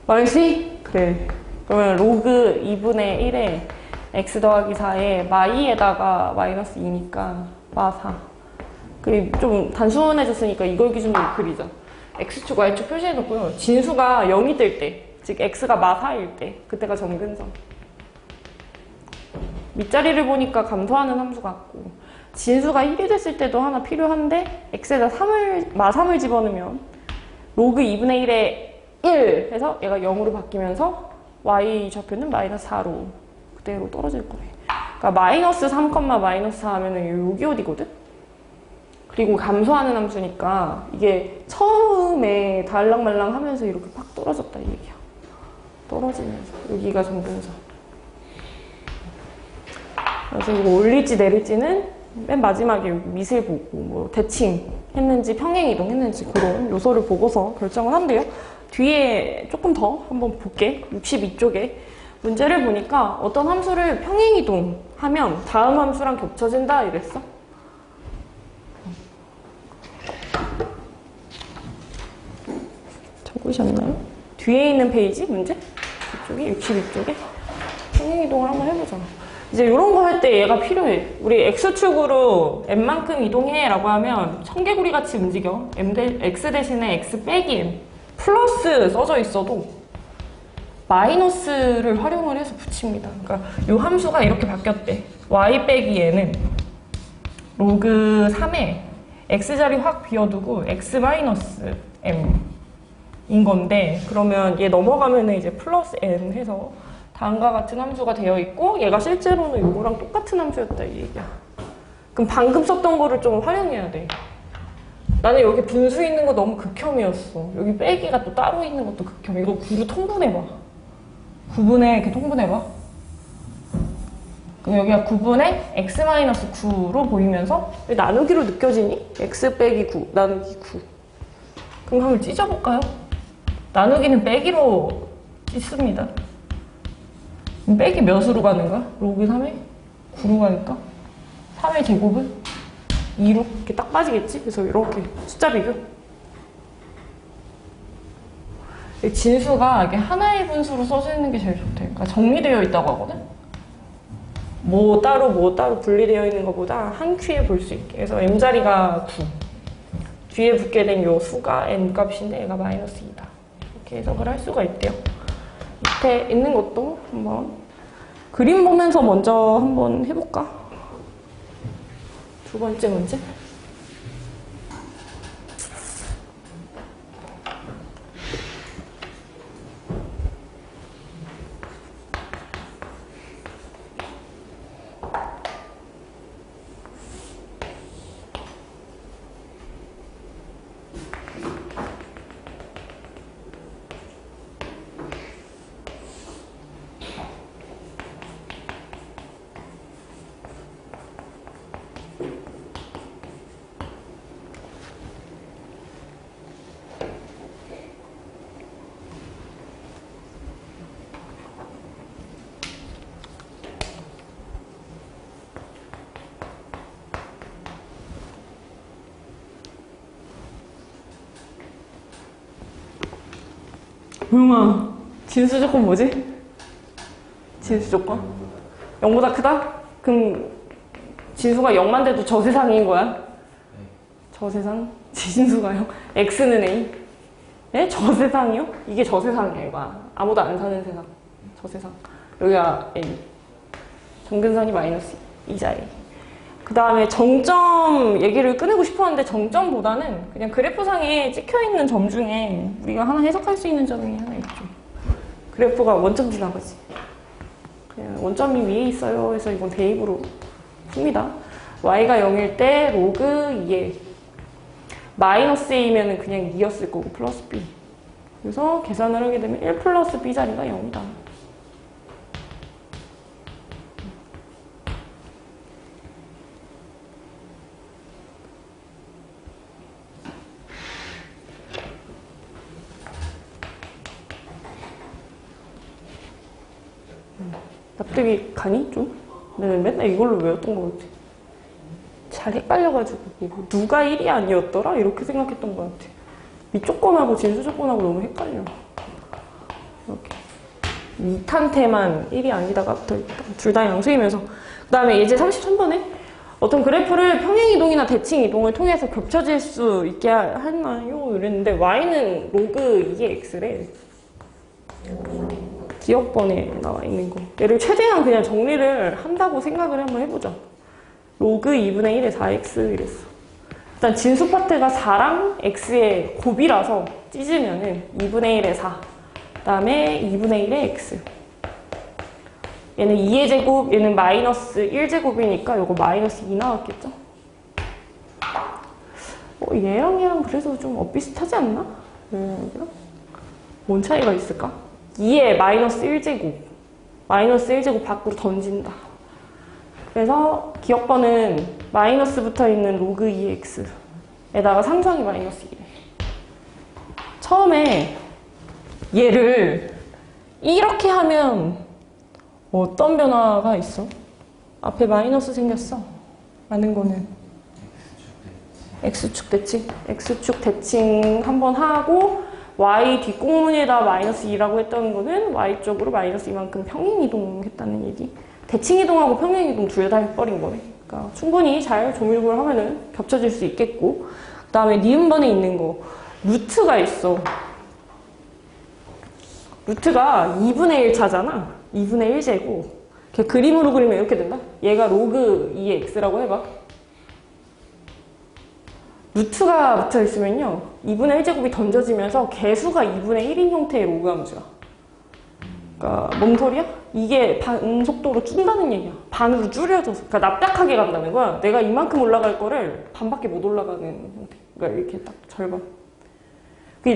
마이너스 2? 그래. 그러면 로그 2분의 1에 x 더하기 4에 마이에다가 마이너스 2니까 마4. 좀 단순해졌으니까 이걸 기준으로 그리자. x축, y축 표시해놓고요. 진수가 0이 될 때, 즉 x가 마4일 때, 그때가 점근선. 밑자리를 보니까 감소하는 함수 같고, 진수가 1이 됐을 때도 하나 필요한데 x에다 마3을 집어넣으면 로그 2분의 1에 1 해서 얘가 0으로 바뀌면서 y 좌표는 마이너스 4로 그대로 떨어질 거예요. 그러니까 마이너스 3, 마이너스 4 하면은 여기 어디거든? 그리고 감소하는 함수니까 이게 처음에 달랑말랑 하면서 이렇게 팍 떨어졌다 이 얘기야. 떨어지면서 여기가 점근선. 그래서 이거 올릴지 내릴지는 맨 마지막에 밑을 보고 뭐 대칭 했는지 평행 이동했는지 그런 요소를 보고서 결정을 한대요. 뒤에 조금 더 한번 볼게. 62쪽에 문제를 보니까 어떤 함수를 평행 이동하면 다음 함수랑 겹쳐진다 이랬어. 적으셨나요? 뒤에 있는 페이지 문제? 이쪽에 62쪽에 평행 이동을 한번 해보자. 이제 이런 거 할 때 얘가 필요해. 우리 x축으로 m만큼 이동해 라고 하면 청개구리 같이 움직여. x 대신에 x 빼기 m 플러스 써져 있어도 마이너스를 활용을 해서 붙입니다. 그러니까 이 함수가 이렇게 바뀌었대. y 빼기 n은 로그 3에 x자리 확 비워두고 x 마이너스 m인 건데, 그러면 얘 넘어가면 이제 플러스 n 해서 다음과 같은 함수가 되어 있고, 얘가 실제로는 이거랑 똑같은 함수였다 이 얘기야. 그럼 방금 썼던 거를 좀 활용해야 돼. 나는 여기 분수 있는 거 너무 극혐이었어. 여기 빼기가 또 따로 있는 것도 극혐. 이거 9로 통분해봐. 9분의 이렇게 통분해봐. 그럼 여기가 9분의 x-9로 보이면서 왜 나누기로 느껴지니? x 빼기 9, 나누기 9. 그럼 한번 찢어볼까요? 나누기는 빼기로 찢습니다. 빼기 몇으로 가는 거야? 로그 3에? 9로 가니까? 3의 제곱은? 2로 이렇게 딱 빠지겠지? 그래서 이렇게 숫자 비교. 진수가 이게 하나의 분수로 써지는 게 제일 좋대. 그러니까 정리되어 있다고 하거든? 뭐 따로 분리되어 있는 것보다 한 큐에 볼 수 있게. 그래서 m자리가 9. 뒤에 붙게 된 요 수가 n 값인데 얘가 마이너스 2다. 이렇게 해석을 할 수가 있대요. 밑에 있는 것도 한번 그림 보면서 먼저 한번 해볼까? 두 번째 문제. 용아, 진수 조건 뭐지? 진수 조건? 0보다 크다? 그럼 진수가 0만 돼도 저세상인 거야? 저세상? 진수가 0? x는 a? 네? 저세상이요? 이게 저세상이야 이거. 아무도 안 사는 세상. 저세상. 여기가 a. 점근선이 마이너스 2자 a. 그 다음에 정점 얘기를 꺼내고 싶었는데 정점보다는 그냥 그래프상에 찍혀있는 점 중에 우리가 하나 해석할 수 있는 점이 하나 있죠. 그래프가 원점 지나가지. 그냥 원점이 위에 있어요. 그래서 이건 대입으로 풉니다. y가 0일 때 로그 2에 마이너스 a면은 그냥 2였을 거고 플러스 b. 그래서 계산을 하게 되면 1 플러스 b 자리가 0이다. 납득이 가니? 좀? 내가 맨날 이걸로 외웠던 것 같아. 잘 헷갈려가지고 누가 1이 아니었더라? 이렇게 생각했던 것 같아. 밑 조건하고 진수 조건하고 너무 헷갈려. 이렇게 2탄테만 1이 아니다가 붙어있다. 둘 다 양수이면서. 그 다음에 예제 33번에 어떤 그래프를 평행이동이나 대칭이동을 통해서 겹쳐질 수 있게 하나요? 이랬는데 y는 로그 2의 x래. 기억번에 나와 있는 거. 얘를 최대한 그냥 정리를 한다고 생각을 한번 해보자. 로그 2분의 1의 4x 이랬어. 일단 진수 파트가 4랑 x의 곱이라서 찢으면은 2분의 1의 4. 그 다음에 2분의 1의 x. 얘는 2의 제곱, 얘는 마이너스 1제곱이니까 요거 마이너스 2 나왔겠죠? 얘랑 그래도 좀 엇비슷하지 않나? 뭔 차이가 있을까? 2의 마이너스 1제곱. 마이너스 1제곱 밖으로 던진다. 그래서 기억번은 마이너스 붙어있는 로그 2x 에다가 상수항이 마이너스 1에 처음에 얘를 이렇게 하면 어떤 변화가 있어? 앞에 마이너스 생겼어. 많은 거는 x축 대칭. x축 대칭 한번 하고 y 뒷공문에다 마이너스 2라고 했던 거는 y쪽으로 마이너스 이만큼 평행이동했다는 얘기. 대칭이동하고 평행이동 둘 다 해버린 거네. 그러니까 충분히 잘 조밀구를 하면은 겹쳐질 수 있겠고. 그 다음에 니은번에 있는 거 루트가 있어. 루트가 2분의 1 차잖아. 2분의 1제곱. 그림으로 그리면 이렇게 된다. 얘가 로그 2의 x라고 해봐. 루트가 붙어 있으면요 2분의 1제곱이 던져지면서 개수가 2분의 1인 형태의 로그 함수야. 그러니까 뭔 소리야? 이게 반 속도로 준다는 얘기야. 반으로 줄여져서. 그러니까 납작하게 간다는 거야. 내가 이만큼 올라갈 거를 반밖에 못 올라가는 형태. 그러니까 이렇게 딱 절반.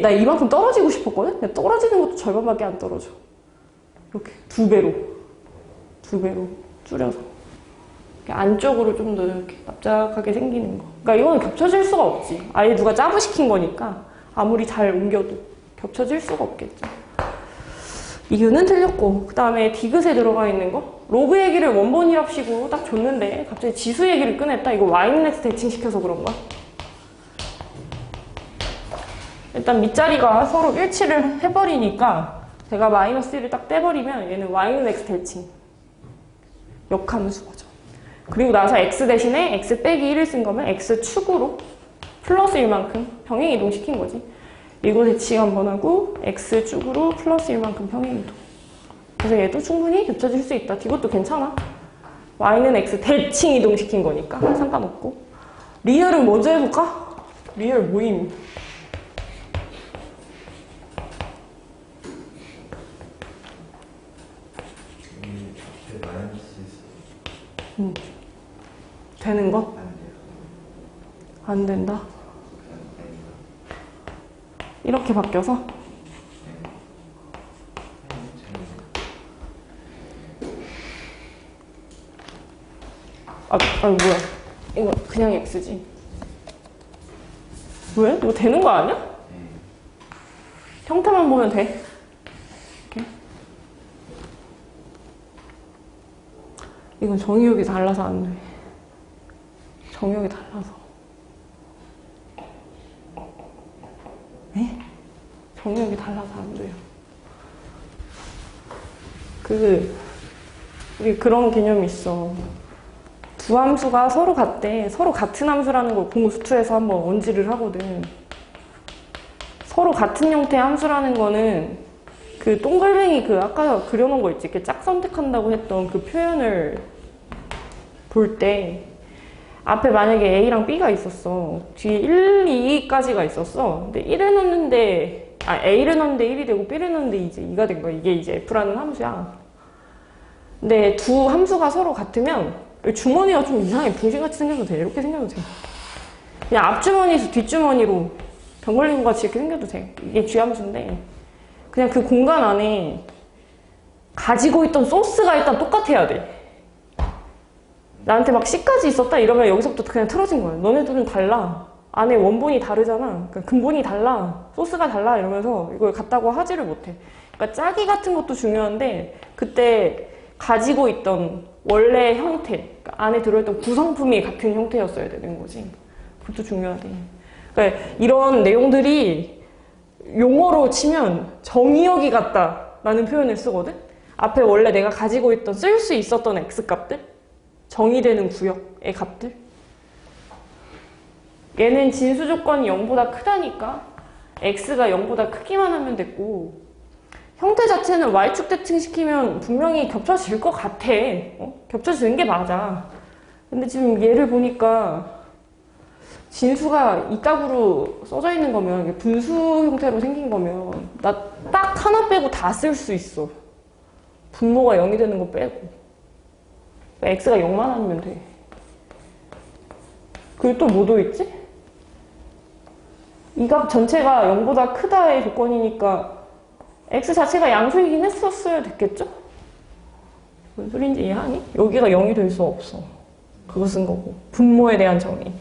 나 이만큼 떨어지고 싶었거든? 근데 떨어지는 것도 절반밖에 안 떨어져. 이렇게 두 배로 줄여서. 안쪽으로 좀 더 이렇게 납작하게 생기는 거. 그러니까 이거는 겹쳐질 수가 없지. 아예 누가 짜부시킨 거니까 아무리 잘 옮겨도 겹쳐질 수가 없겠죠. 이유는 틀렸고, 그 다음에 디귿에 들어가 있는 거 로그 얘기를 원본이랍식으로 딱 줬는데 갑자기 지수 얘기를 꺼냈다. 이거 y는 x 대칭시켜서 그런 거야. 일단 밑자리가 서로 일치를 해버리니까 제가 마이너스 1을 딱 떼버리면 얘는 y는 x 대칭 역함수 거죠. 그리고 나서 x 대신에 x 빼기 1을 쓴 거면 x축으로 플러스 1만큼 평행이동 시킨 거지. 이거 대칭 한번 하고 x축으로 플러스 1만큼 평행이동. 그래서 얘도 충분히 겹쳐질 수 있다. 이것도 괜찮아. y는 x 대칭 이동 시킨 거니까 상관없고. 리얼은 먼저 해볼까? 리얼 모임. 되는 거? 안 된다. 이렇게 바뀌어서? 뭐야. 이거 그냥 x지. 왜? 이거 되는 거 아니야? 형태만 보면 돼. 이렇게. 이건 정의역이 달라서 안 돼. 정의역이 달라서. 에? 정의역이 달라서 안 돼요. 우리 그런 개념이 있어. 두 함수가 서로 같대. 서로 같은 함수라는 걸 공수투에서 한번 언지를 하거든. 서로 같은 형태의 함수라는 거는 그 동글뱅이 아까 그려놓은 거 있지. 이렇게 짝 선택한다고 했던 그 표현을 볼 때 앞에 만약에 A랑 B가 있었어. 뒤에 1, 2까지가 있었어. 근데 1을 넣는데 A를 넣는데 1이 되고 B를 넣는데 이제 2가 된 거야. 이게 이제 F라는 함수야. 근데 두 함수가 서로 같으면 주머니가 좀 이상해. 붕신같이 생겨도 돼. 이렇게 생겨도 돼. 그냥 앞주머니에서 뒷주머니로 병 걸린 것 같이 이렇게 생겨도 돼. 이게 G함수인데 그냥 그 공간 안에 가지고 있던 소스가 일단 똑같아야 돼. 나한테 막 C까지 있었다 이러면 여기서부터 그냥 틀어진 거야. 너네들은 달라. 안에 원본이 다르잖아. 그러니까 근본이 달라. 소스가 달라 이러면서 이걸 같다고 하지를 못해. 그러니까 짜기 같은 것도 중요한데 그때 가지고 있던 원래 형태, 그러니까 안에 들어있던 구성품이 같은 형태였어야 되는 거지. 그것도 중요하대. 그러니까 이런 내용들이 용어로 치면 정의역이 같다라는 표현을 쓰거든? 앞에 원래 내가 가지고 있던 쓸 수 있었던 x값들, 정의되는 구역의 값들. 얘는 진수 조건이 0보다 크다니까 x가 0보다 크기만 하면 됐고, 형태 자체는 y축 대칭시키면 분명히 겹쳐질 것 같아. 겹쳐지는 게 맞아. 근데 지금 얘를 보니까 진수가 이따구로 써져 있는 거면, 이게 분수 형태로 생긴 거면 나 딱 하나 빼고 다 쓸 수 있어. 분모가 0이 되는 거 빼고. x가 0만 아니면 돼. 그리고 또 뭐도 있지? 이 값 전체가 0보다 크다의 조건이니까 x 자체가 양수이긴 했었어야 됐겠죠? 무슨 소린지 이해하니? 여기가 0이 될 수 없어. 그거 쓴 거고. 분모에 대한 정의.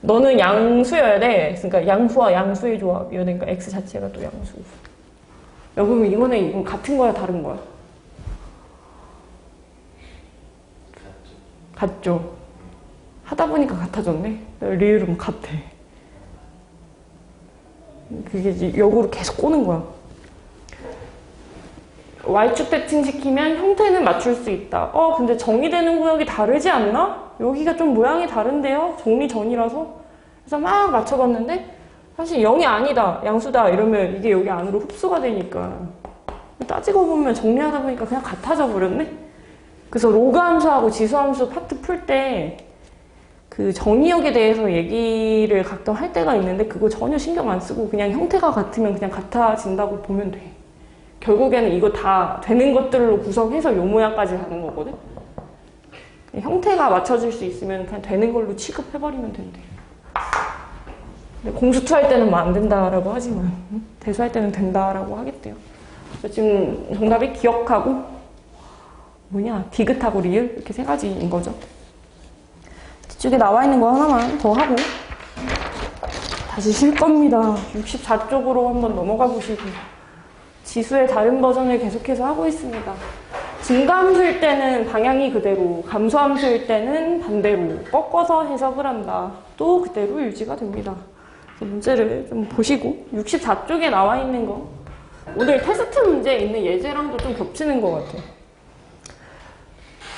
너는 양수여야 돼. 그러니까 양수와 양수의 조합이어야 되니까 x 자체가 또 양수. 야, 그러면 이건 같은 거야, 다른 거야? 같죠? 하다 보니까 같아졌네? 리을은 같아. 그게 이제 역으로 계속 꼬는 거야. y축 대칭시키면 형태는 맞출 수 있다. 근데 정의되는 구역이 다르지 않나? 여기가 좀 모양이 다른데요? 정리 전이라서? 그래서 막 맞춰봤는데 사실 0이 아니다, 양수다 이러면 이게 여기 안으로 흡수가 되니까 따지고 보면 정리하다 보니까 그냥 같아져 버렸네? 그래서 로그 함수하고 지수 함수 파트 풀 때 그 정의역에 대해서 얘기를 가끔 할 때가 있는데 그거 전혀 신경 안 쓰고 그냥 형태가 같으면 그냥 같아진다고 보면 돼. 결국에는 이거 다 되는 것들로 구성해서 요 모양까지 가는 거거든? 형태가 맞춰질 수 있으면 그냥 되는 걸로 취급해버리면 된대. 공수투할 때는 뭐 안 된다라고 하지만 대수할 때는 된다라고 하겠대요. 그래서 지금 정답이 기억하고 디귿하고 리을 이렇게 세 가지인 거죠. 뒤쪽에 나와 있는 거 하나만 더 하고 다시 쉴 겁니다. 64쪽으로 한번 넘어가 보시고 지수의 다른 버전을 계속해서 하고 있습니다. 증가함수일 때는 방향이 그대로, 감소함수일 때는 반대로 꺾어서 해석을 한다. 또 그대로 유지가 됩니다. 그래서 문제를 좀 보시고 64쪽에 나와 있는 거 오늘 테스트 문제에 있는 예제랑도 좀 겹치는 것 같아.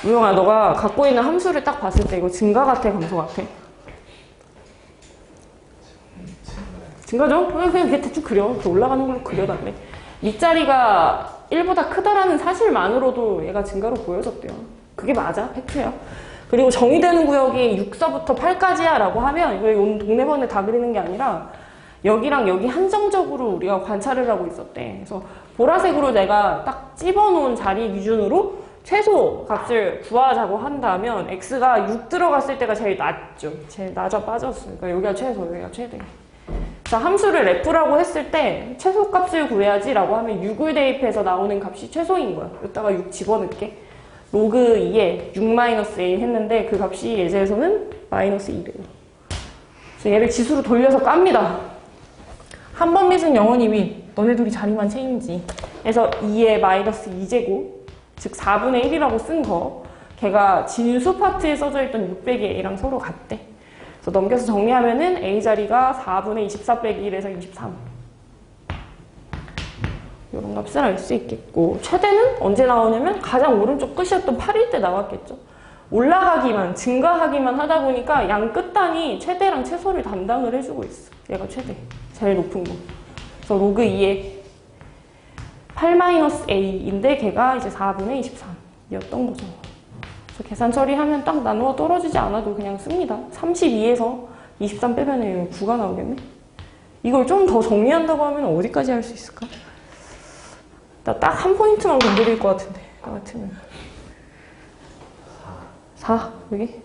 우영아, 너가 갖고 있는 함수를 딱 봤을 때 이거 증가 같아, 감소 같아? 증가죠? 그냥 이렇게 대충 그려. 이렇게 올라가는 걸로 그려달래. 밑자리가 1보다 크다라는 사실만으로도 얘가 증가로 보여졌대요. 그게 맞아, 팩트야. 그리고 정의되는 구역이 6서부터 8까지야 라고 하면 이거 온 동네번에 다 그리는 게 아니라 여기랑 여기 한정적으로 우리가 관찰을 하고 있었대. 그래서 보라색으로 내가 딱 집어놓은 자리 기준으로 최소 값을 구하자고 한다면 x가 6 들어갔을 때가 제일 낮죠. 제일 낮아 빠졌으니까 여기가 최소, 여기가 최대. 자, 함수를 f라고 했을 때 최소 값을 구해야지 라고 하면 6을 대입해서 나오는 값이 최소인 거야. 여기다가 6 집어넣게. 로그 2에 6-a 했는데 그 값이 예제에서는 -2래요. 그래서 얘를 지수로 돌려서 깝니다. 한 번 밑은 영원히 위. 너네 둘이 자리만 체인지. 그래서 2에 -2제곱. 즉 4분의 1이라고 쓴 거. 걔가 진수 파트에 써져 있던 600의 a랑 서로 같대. 그래서 넘겨서 정리하면은 a 자리가 4분의 24 빼기 1에서 23. 이런 값을 알 수 있겠고, 최대는 언제 나오냐면 가장 오른쪽 끝이었던 8일 때 나왔겠죠. 올라가기만, 증가하기만 하다 보니까 양 끝단이 최대랑 최소를 담당을 해주고 있어. 얘가 최대, 제일 높은 거. 그래서 로그 2에 8-a인데 걔가 이제 4분의 23이었던 거죠. 그래서 계산 처리하면 딱 나누어 떨어지지 않아도 그냥 씁니다. 32에서 23 빼면 9가 나오겠네. 이걸 좀 더 정리한다고 하면 어디까지 할 수 있을까? 나 딱 한 포인트만 건드릴 것 같은데, 나 같으면. 4, 여기?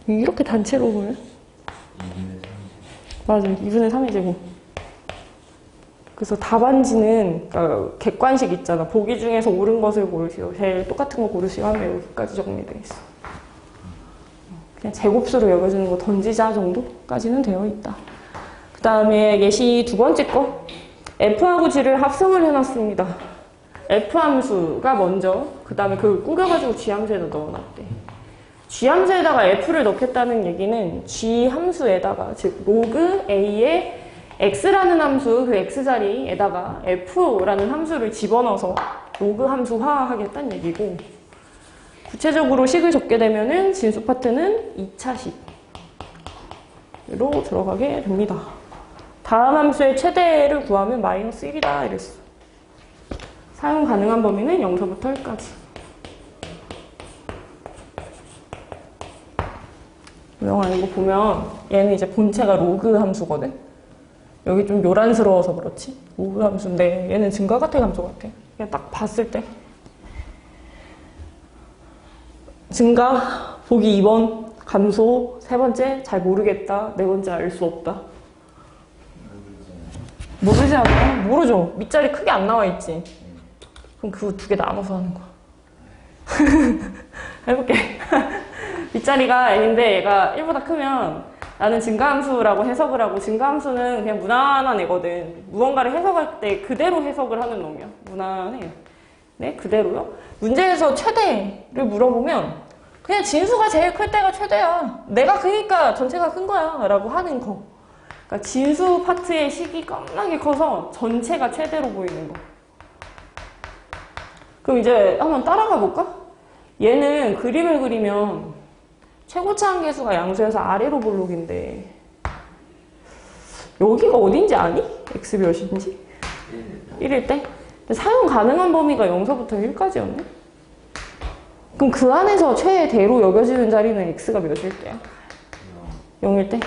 이렇게 단체로 보면? 맞아, 2분의 3의 제곱. 그래서 답안지는, 그러니까 객관식 있잖아. 보기 중에서 옳은 것을 고르시오. 제일 똑같은 거 고르시오 하면 여기까지 정리되어 있어. 그냥 제곱수로 여겨지는 거 던지자 정도까지는 되어 있다. 그 다음에 예시 두 번째 거. F하고 G를 합성을 해놨습니다. F함수가 먼저, 그 다음에 그걸 꾸겨가지고 G함수에다 넣어놨대. G함수에다가 F를 넣겠다는 얘기는 G함수에다가, 즉 로그 A의 X라는 함수, 그 X자리에다가 F라는 함수를 집어넣어서 로그 함수화하겠다는 얘기고, 구체적으로 식을 적게 되면은 진수 파트는 2차식으로 들어가게 됩니다. 다음 함수의 최대를 구하면 마이너스 1이다 이랬어. 사용 가능한 범위는 0서부터 1까지. 유영아, 이거 보면 얘는 이제 본체가 로그 함수거든? 여기 좀 요란스러워서 그렇지? 로그 함수인데 얘는 증가같아 감소 같아? 그냥 딱 봤을 때 증가 보기 2번, 감소 3번째 잘 모르겠다, 4번째 알 수 없다. 모르지 않아? 모르죠. 밑자리 크게 안 나와 있지. 그럼 그거 2개 나눠서 하는 거야. 해볼게. 밑자리가 n인데 얘가 1보다 크면 나는 증가함수라고 해석을 하고, 증가함수는 그냥 무난한 애거든. 무언가를 해석할 때 그대로 해석을 하는 놈이야. 무난해. 네, 그대로요. 문제에서 최대를 물어보면 그냥 진수가 제일 클 때가 최대야. 내가 크니까 전체가 큰 거야 라고 하는 거. 그러니까 진수 파트의 식이 겁나게 커서 전체가 최대로 보이는 거. 그럼 이제 한번 따라가 볼까? 얘는 그림을 그리면 최고차 한계수가 양수에서 아래로 볼록인데 여기가 어딘지 아니? x 몇인지? 1일 때? 근데 사용 가능한 범위가 0서부터 1까지였네? 그럼 그 안에서 최대로 여겨지는 자리는 x가 몇일 때야? 0일 때?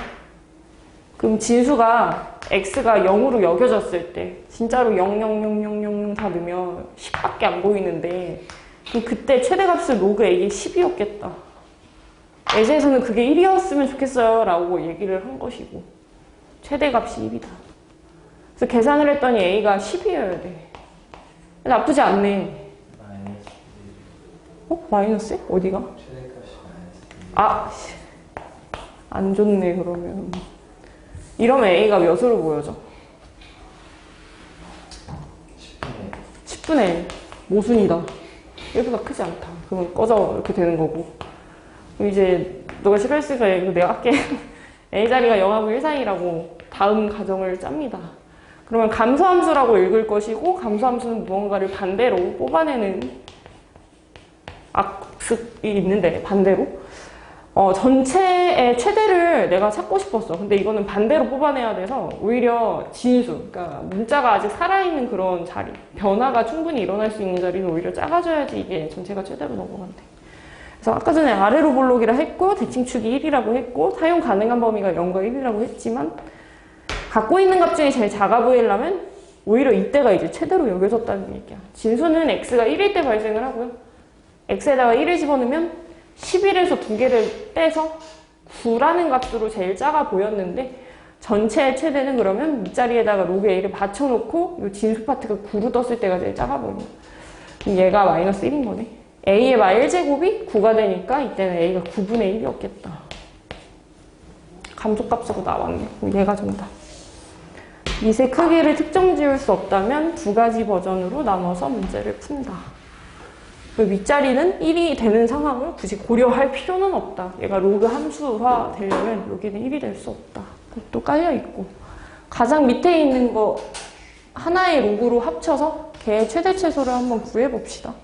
그럼 진수가 x가 0으로 여겨졌을 때 진짜로 0, 0, 0, 0, 0, 0 다 넣으면 10밖에 안 보이는데, 그럼 그때 최대값은 로그 a의 10이었겠다. 예제에서는 그게 1이었으면 좋겠어요 라고 얘기를 한 것이고, 최대값이 1이다. 그래서 계산을 했더니 a가 10이어야 돼. 나쁘지 않네. 마이너스? 어디가? 아, 안 좋네 그러면. 이러면 a가 몇으로 보여져? 10분의 1. 모순이다. 1보다 크지 않다. 그러면 꺼져 이렇게 되는 거고. 그럼 이제 너가 싫어했으니까 내가 할게. a 자리가 0하고 1 사이라고 다음 가정을 짭니다. 그러면 감소함수라고 읽을 것이고, 감소함수는 무언가를 반대로 뽑아내는 악습이 있는데, 반대로 전체의 최대를 내가 찾고 싶었어. 근데 이거는 반대로 뽑아내야 돼서 오히려 진수, 그러니까 문자가 아직 살아있는 그런 자리, 변화가 충분히 일어날 수 있는 자리는 오히려 작아져야지 이게 전체가 최대로 넘어간대. 그래서 아까 전에 아래로 볼록이라 했고, 대칭축이 1이라고 했고, 사용 가능한 범위가 0과 1이라고 했지만, 갖고 있는 값 중에 제일 작아 보이려면 오히려 이때가 이제 최대로 여겨졌다는 얘기야. 진수는 x가 1일 때 발생을 하고요. x에다가 1을 집어넣으면 11에서 2개를 떼서 9라는 값으로 제일 작아 보였는데, 전체의 최대는 그러면 밑자리에다가 로그 a를 받쳐놓고 이 진수 파트가 9로 떴을 때가 제일 작아 보이네. 얘가 마이너스 1인 거네. a의 마 1제곱이 9가 되니까 이때는 a가 9분의 1이었겠다. 감소값으로 나왔네. 얘가 정답. 밑의 크기를 특정 지을 수 없다면 2가지 버전으로 나눠서 문제를 푼다. 그 윗자리는 1이 되는 상황을 굳이 고려할 필요는 없다. 얘가 로그 함수화 되려면 여기는 1이 될 수 없다. 또 깔려있고, 가장 밑에 있는 거 하나의 로그로 합쳐서 걔의 최대 최소를 한번 구해봅시다.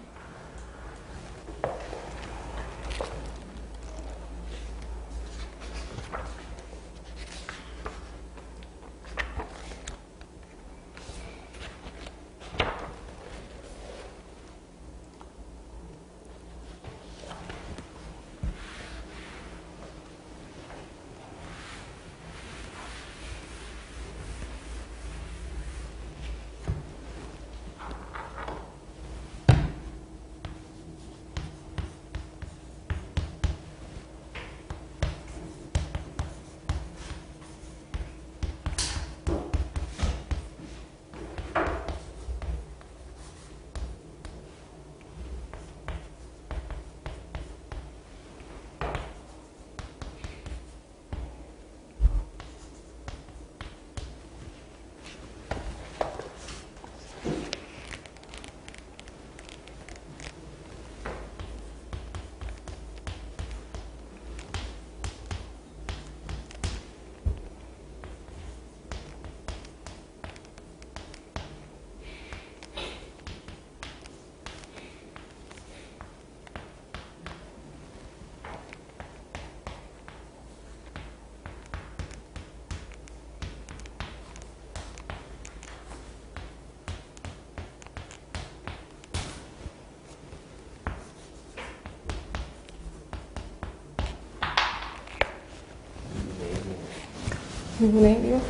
2분의 1이요?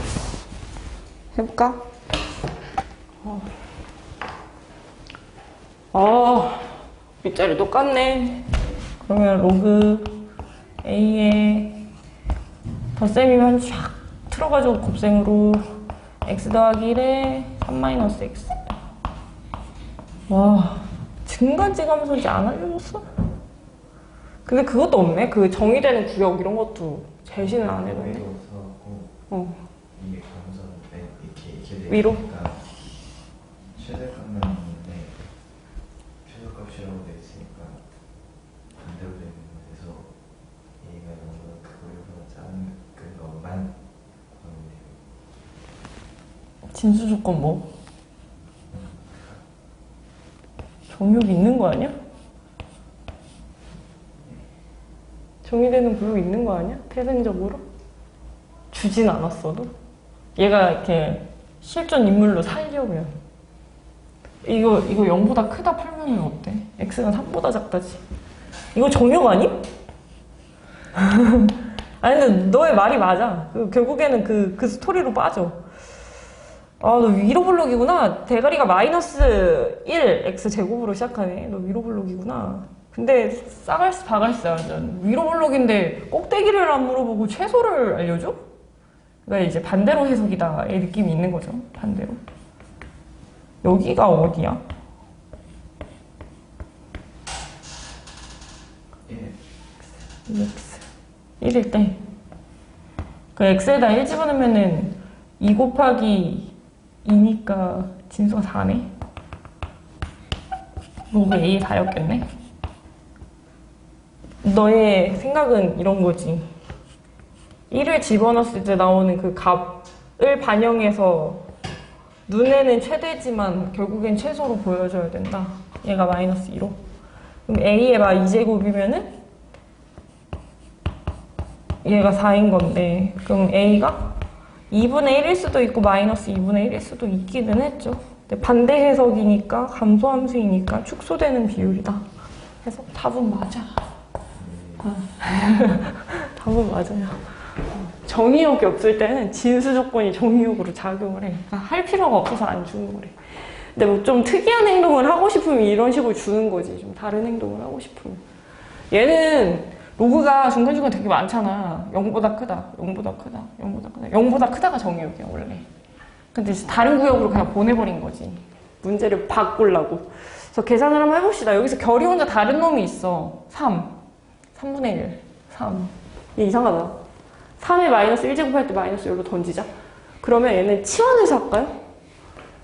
해볼까? 밑자리 똑같네. 그러면 로그 A에 덧셈이면 쫙 틀어가지고 곱셈으로 x 더하기 1에 3-x. 와, 증가지감수인지 안 알려줬어? 근데 그것도 없네. 그 정의되는 구역 이런 것도 제시는 안 해줬네. 이게 감소인데 이렇게 위로? 최대값만 있는데 최소값이라고 돼 있으니까 반대로 돼 있는 거에서 A가 0보다 크고 1보다 작은 그것만 진수 조건 뭐? 정욕 있는 거 아니야? 정의되는 구역 있는 거 아니야? 태생적으로? 주진 않았어도? 얘가 이렇게 실존 인물로 살려면 이거 0보다 크다 풀면 어때? x가 3보다 작다지. 이거 정욕 아님? 아니 근데 너의 말이 맞아. 결국에는 그 스토리로 빠져. 아, 너 위로 블록이구나. 대가리가 마이너스 1 x 제곱으로 시작하네. 너 위로 블록이구나. 근데 싸갈스 바갈스야 완전. 위로 블록인데 꼭대기를 안 물어보고 최소를 알려줘? 그러니까 이제 반대로 해석이다의 느낌이 있는 거죠. 반대로. 여기가 어디야? 2x 1일 때 그 x에다 1 집어넣으면은 2 곱하기 2니까 진수가 4네. 로그 A 4였겠네. 너의 생각은 이런 거지. 1을 집어넣었을 때 나오는 그 값을 반영해서 눈에는 최대지만 결국엔 최소로 보여줘야 된다. 얘가 마이너스 2로. 그럼 A의 마 2제곱이면은 얘가 4인 건데, 그럼 A가 2분의 1일 수도 있고 마이너스 2분의 1일 수도 있기는 했죠. 근데 반대 해석이니까 감소함수이니까 축소되는 비율이다. 해서 답은 맞아. 답은 맞아요. 정의역이 없을 때는 진수 조건이 정의역으로 작용을 해. 할 필요가 없어서 안 주는 거래. 근데 뭐 좀 특이한 행동을 하고 싶으면 이런 식으로 주는 거지. 좀 다른 행동을 하고 싶으면. 얘는 로그가 중간중간 되게 많잖아. 0보다 크다, 0보다 크다, 0보다 크다. 0보다 크다가 정의역이야, 원래. 근데 이제 다른 구역으로 그냥 보내버린 거지. 문제를 바꾸려고. 그래서 계산을 한번 해봅시다. 여기서 결이 혼자 다른 놈이 있어. 3분의 1. 3. 얘 이상하다. 3에 마이너스 1제곱 할 때 마이너스 1로 던지자. 그러면 얘는 치환해서 할까요?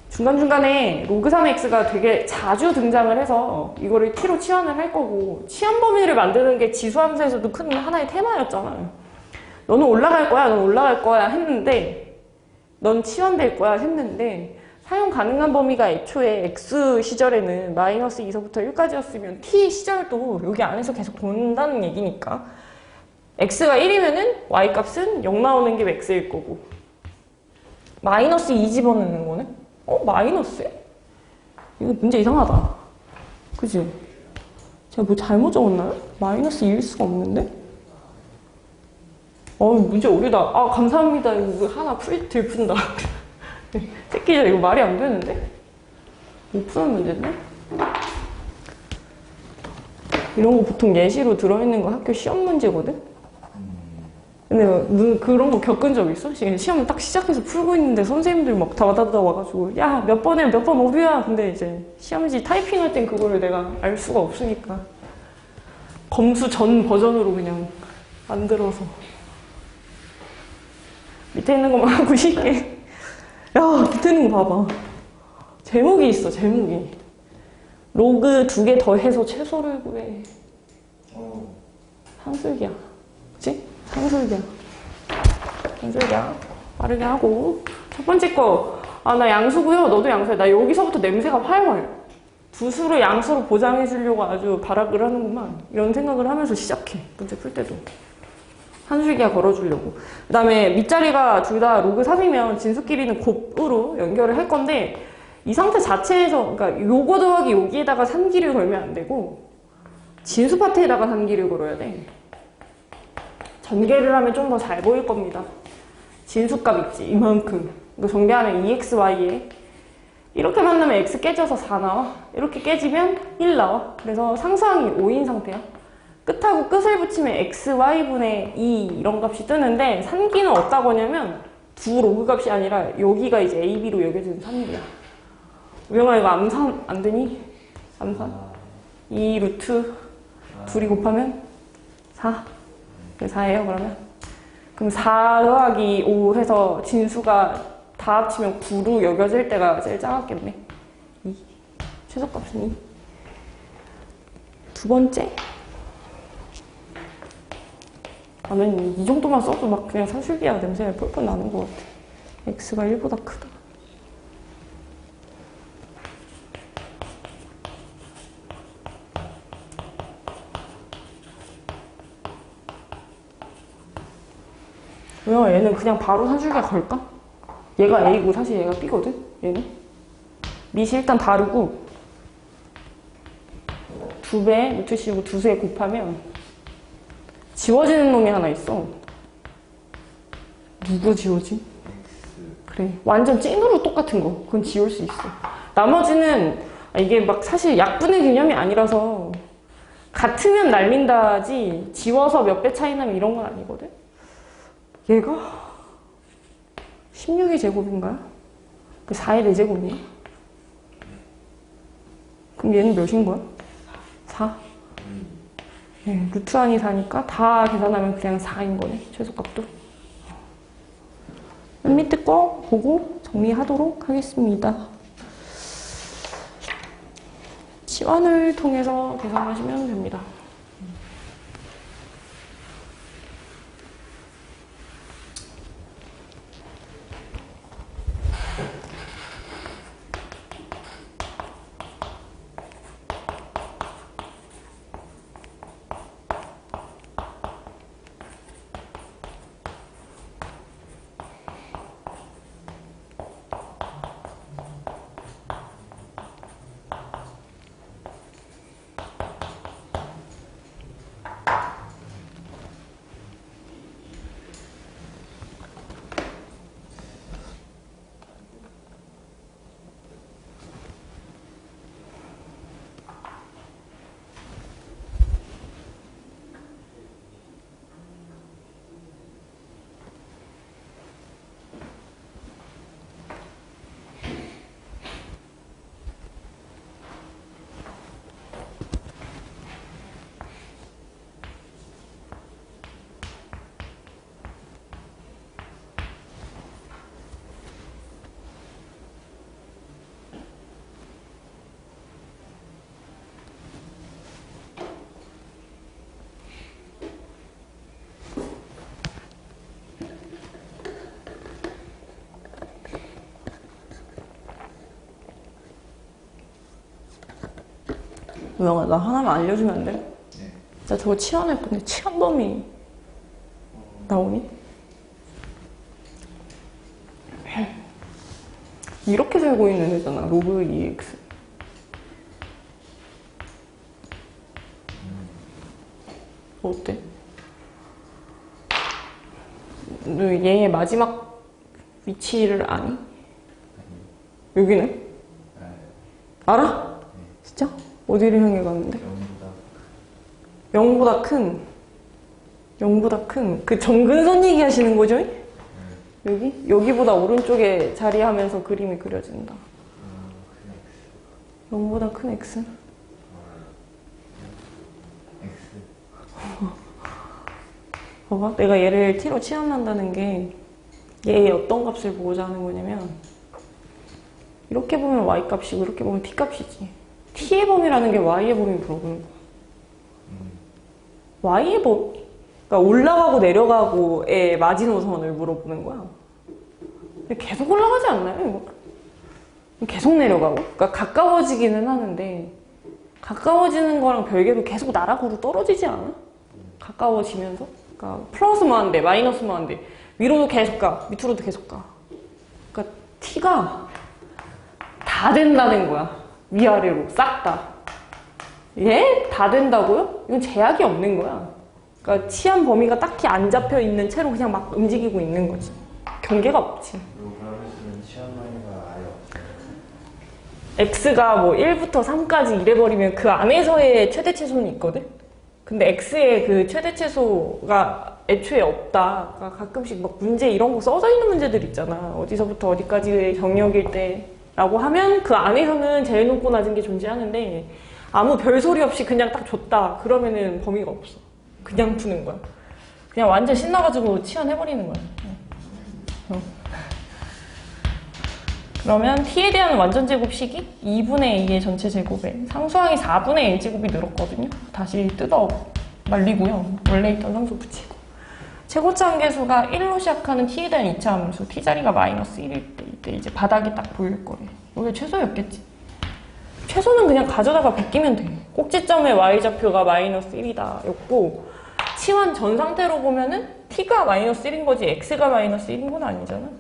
중간중간에 로그 3x가 되게 자주 등장을 해서 이거를 t로 치환을 할 거고, 치환 범위를 만드는 게 지수함수에서도 큰 하나의 테마였잖아요. 너는 올라갈 거야, 넌 올라갈 거야 했는데, 넌 치환될 거야 했는데, 사용 가능한 범위가 애초에 x 시절에는 마이너스 2서부터 1까지였으면 t 시절도 여기 안에서 계속 돈다는 얘기니까 x가 1이면은 y 값은 0 나오는 게 x일 거고, 마이너스 2 집어넣는 거는 마이너스야? 이거 문제 이상하다. 그치? 제가 뭐 잘못 적었나요? 마이너스 2일 수가 없는데? 문제 오류다. 감사합니다. 이거 하나 들푼다. 새끼야, 이거 말이 안 되는데? 못 푸는 문제인데? 이런 거 보통 예시로 들어있는 거 학교 시험 문제거든? 근데 너 그런 거 겪은 적 있어? 시험 딱 시작해서 풀고 있는데 선생님들 막 다 와다다 와가지고 야, 몇 번에 몇 번 오류야. 근데 이제 시험지 타이핑할 땐 그거를 내가 알 수가 없으니까 검수 전 버전으로 그냥 만들어서 밑에 있는 것만 하고 쉽게. 야, 밑에 있는 거 봐봐. 제목이 있어, 제목이. 로그 2개 더해서 최소를 구해. 상술기야. 그치? 상술기야. 빠르게 하고. 첫 번째 거. 나 양수고요. 너도 양수야. 나 여기서부터 냄새가 활활. 두 수를 양수로 보장해 주려고 아주 발악을 하는구만. 이런 생각을 하면서 시작해. 문제 풀 때도. 한줄기야 걸어주려고. 그 다음에 밑자리가 둘 다 로그 3이면 진수끼리는 곱으로 연결을 할 건데, 이 상태 자체에서, 그러니까 요거 더하기 여기에다가 산기를 걸면 안 되고, 진수 파트에다가 산기를 걸어야 돼. 전개를 하면 좀 더 잘 보일 겁니다. 진수값 있지, 이만큼. 이거 정리하면 2xy에 이렇게 만나면 x 깨져서 4 나와. 이렇게 깨지면 1 나와. 그래서 상수항이 5인 상태야. 끝하고 끝을 붙이면 xy분의 2 이런 값이 뜨는데 산기는 어디다고 하냐면 두 로그 값이 아니라 여기가 이제 AB로 여겨지는 산기야. 우영아 이거 암산 안 되니? 암산? 2 루트 둘이 곱하면 4. 4예요 그러면? 그럼 4 더하기 5 해서 진수가 다 합치면 9로 여겨질 때가 제일 작았겠네. 2. 최소값은 2. 두 번째. 나는 이 정도만 써도 막 그냥 산술기야 냄새가 펄펄 나는 것 같아. x가 1보다 크다. 왜 얘는 그냥 바로 산술기가 걸까? 얘가 A고 사실 얘가 B거든? 얘는? 밑이 일단 다르고 2배 루트 씌우고 두세 곱하면 지워지는 놈이 하나 있어. 누구 지워지? 그래 완전 찐으로 똑같은 거 그건 지울 수 있어. 나머지는 이게 막 사실 약분의 개념이 아니라서 같으면 날린다지 지워서 몇 배 차이 나면 이런 건 아니거든? 얘가 16의 제곱인가요? 4의 4제곱이야? 그럼 얘는 몇인 거야? 4? 네, 루트 안이 4니까 다 계산하면 그냥 4인 거네, 최소값도. 맨 밑에 거 보고 정리하도록 하겠습니다. 치환을 통해서 계산하시면 됩니다. 우영아 나 하나만 알려주면 안 돼? 네. 나 저거 치환할 건데 치환범위 나오니? 이렇게 살고 있는 애잖아. 로그 2x. 어때? 너 얘의 마지막 위치를 아니? 여기네? 알아? 진짜? 어디를 향해 갔는데? 0보다 큰 0보다 큰 그 정근선 얘기하시는 거죠? 여기? 여기보다 오른쪽에 자리하면서 그림이 그려진다. 0보다 큰 x? 봐봐, 내가 얘를 t로 치환한다는 게 얘의 어떤 값을 보고자 하는 거냐면 이렇게 보면 y 값이고 이렇게 보면 t 값이지. t의 범위라는 게 y의 범위 물어보는 거야. y의 범위? 그러니까 올라가고 내려가고의 마지노선을 물어보는 거야. 계속 올라가지 않나요? 이거? 계속 내려가고? 그러니까 가까워지기는 하는데 가까워지는 거랑 별개로 계속 나락으로 떨어지지 않아? 가까워지면서? 그러니까 플러스만 한데 마이너스만 한데 위로도 계속 가, 밑으로도 계속 가. 그러니까 t가 다 된다는 거야. 위아래로 싹 다. 예? 다 된다고요? 이건 제약이 없는 거야. 그러니까 치안 범위가 딱히 안 잡혀 있는 채로 그냥 막 움직이고 있는 거지. 경계가 없지. 그리고 그러면서는 치환마이가 아예 없어요. x가 뭐 1부터 3까지 이래버리면 그 안에서의 최대 최소는 있거든? 근데 x의 그 최대 최소가 애초에 없다. 그러니까 가끔씩 막 문제 이런 거 써져 있는 문제들 있잖아. 어디서부터 어디까지의 경력일 때라고 하면 그 안에서는 제일 높고 낮은 게 존재하는데 아무 별소리 없이 그냥 딱 줬다. 그러면은 범위가 없어. 그냥 푸는 거야. 그냥 완전 신나가지고 치환해버리는 거야. 그러면 t에 대한 완전 제곱식이 2분의 2의 전체 제곱에 상수항이 4분의 1제곱이 늘었거든요. 다시 뜯어 말리고요. 원래 있던 상수 붙이고. 최고차 한계수가 1로 시작하는 t에 대한 2차 함수 t자리가 마이너스 1일 때 이때 이제 바닥이 딱 보일 거래. 이게 최소였겠지. 최소는 그냥 가져다가 베끼면 돼. 꼭지점의 y좌표가 마이너스 1이다 였고 치환 전 상태로 보면은 t가 마이너스 1인 거지 x가 마이너스 1인 건 아니잖아.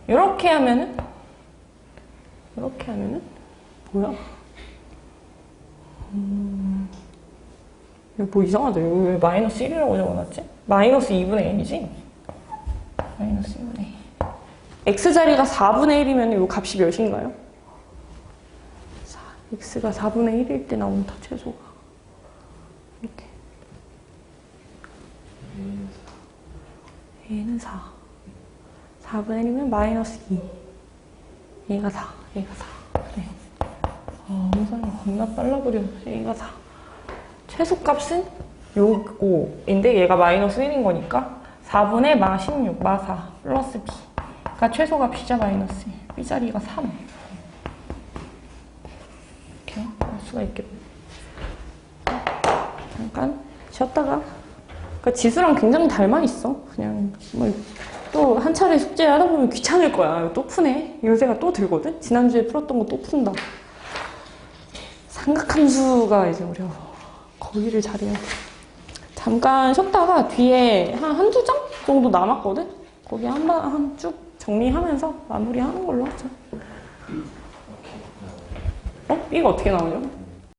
이렇게 하면은 뭐야? 이거 뭐 이상하다. 여기 왜 마이너스 1이라고 적어놨지? 마이너스 2분의 1이지? 마이너스 2분의 1. x자리가 4분의 1이면 이 값이 몇인가요? x가 4분의 1일 때 나온다, 최소가. 이렇게. 얘는 4. 4분의 1이면 마이너스 2. 얘가 4. 얘가 4. 그래. 항상 겁나 빨라버려. 얘가 4. 최소값은 요거인데 얘가 마이너스 1인 거니까 4분의 마 16, 마 4 플러스 b. 그러니까 최소값이자 마이너스 1. b자리가 3. 이렇게 할 수가 있겠네. 잠깐 쉬었다가. 그러니까 지수랑 굉장히 닮아 있어. 그냥 뭐 또 한 차례 숙제 하다 보면 귀찮을 거야. 또 푸네. 이런 생각 또 들거든. 지난주에 풀었던 거 또 푼다. 삼각함수가 이제 어려워. 거기를 잘해야 돼. 잠깐 쉬었다가 뒤에 한두 장 정도 남았거든. 거기 한 쭉 정리하면서 마무리하는 걸로 하자. B가 어떻게 나오냐?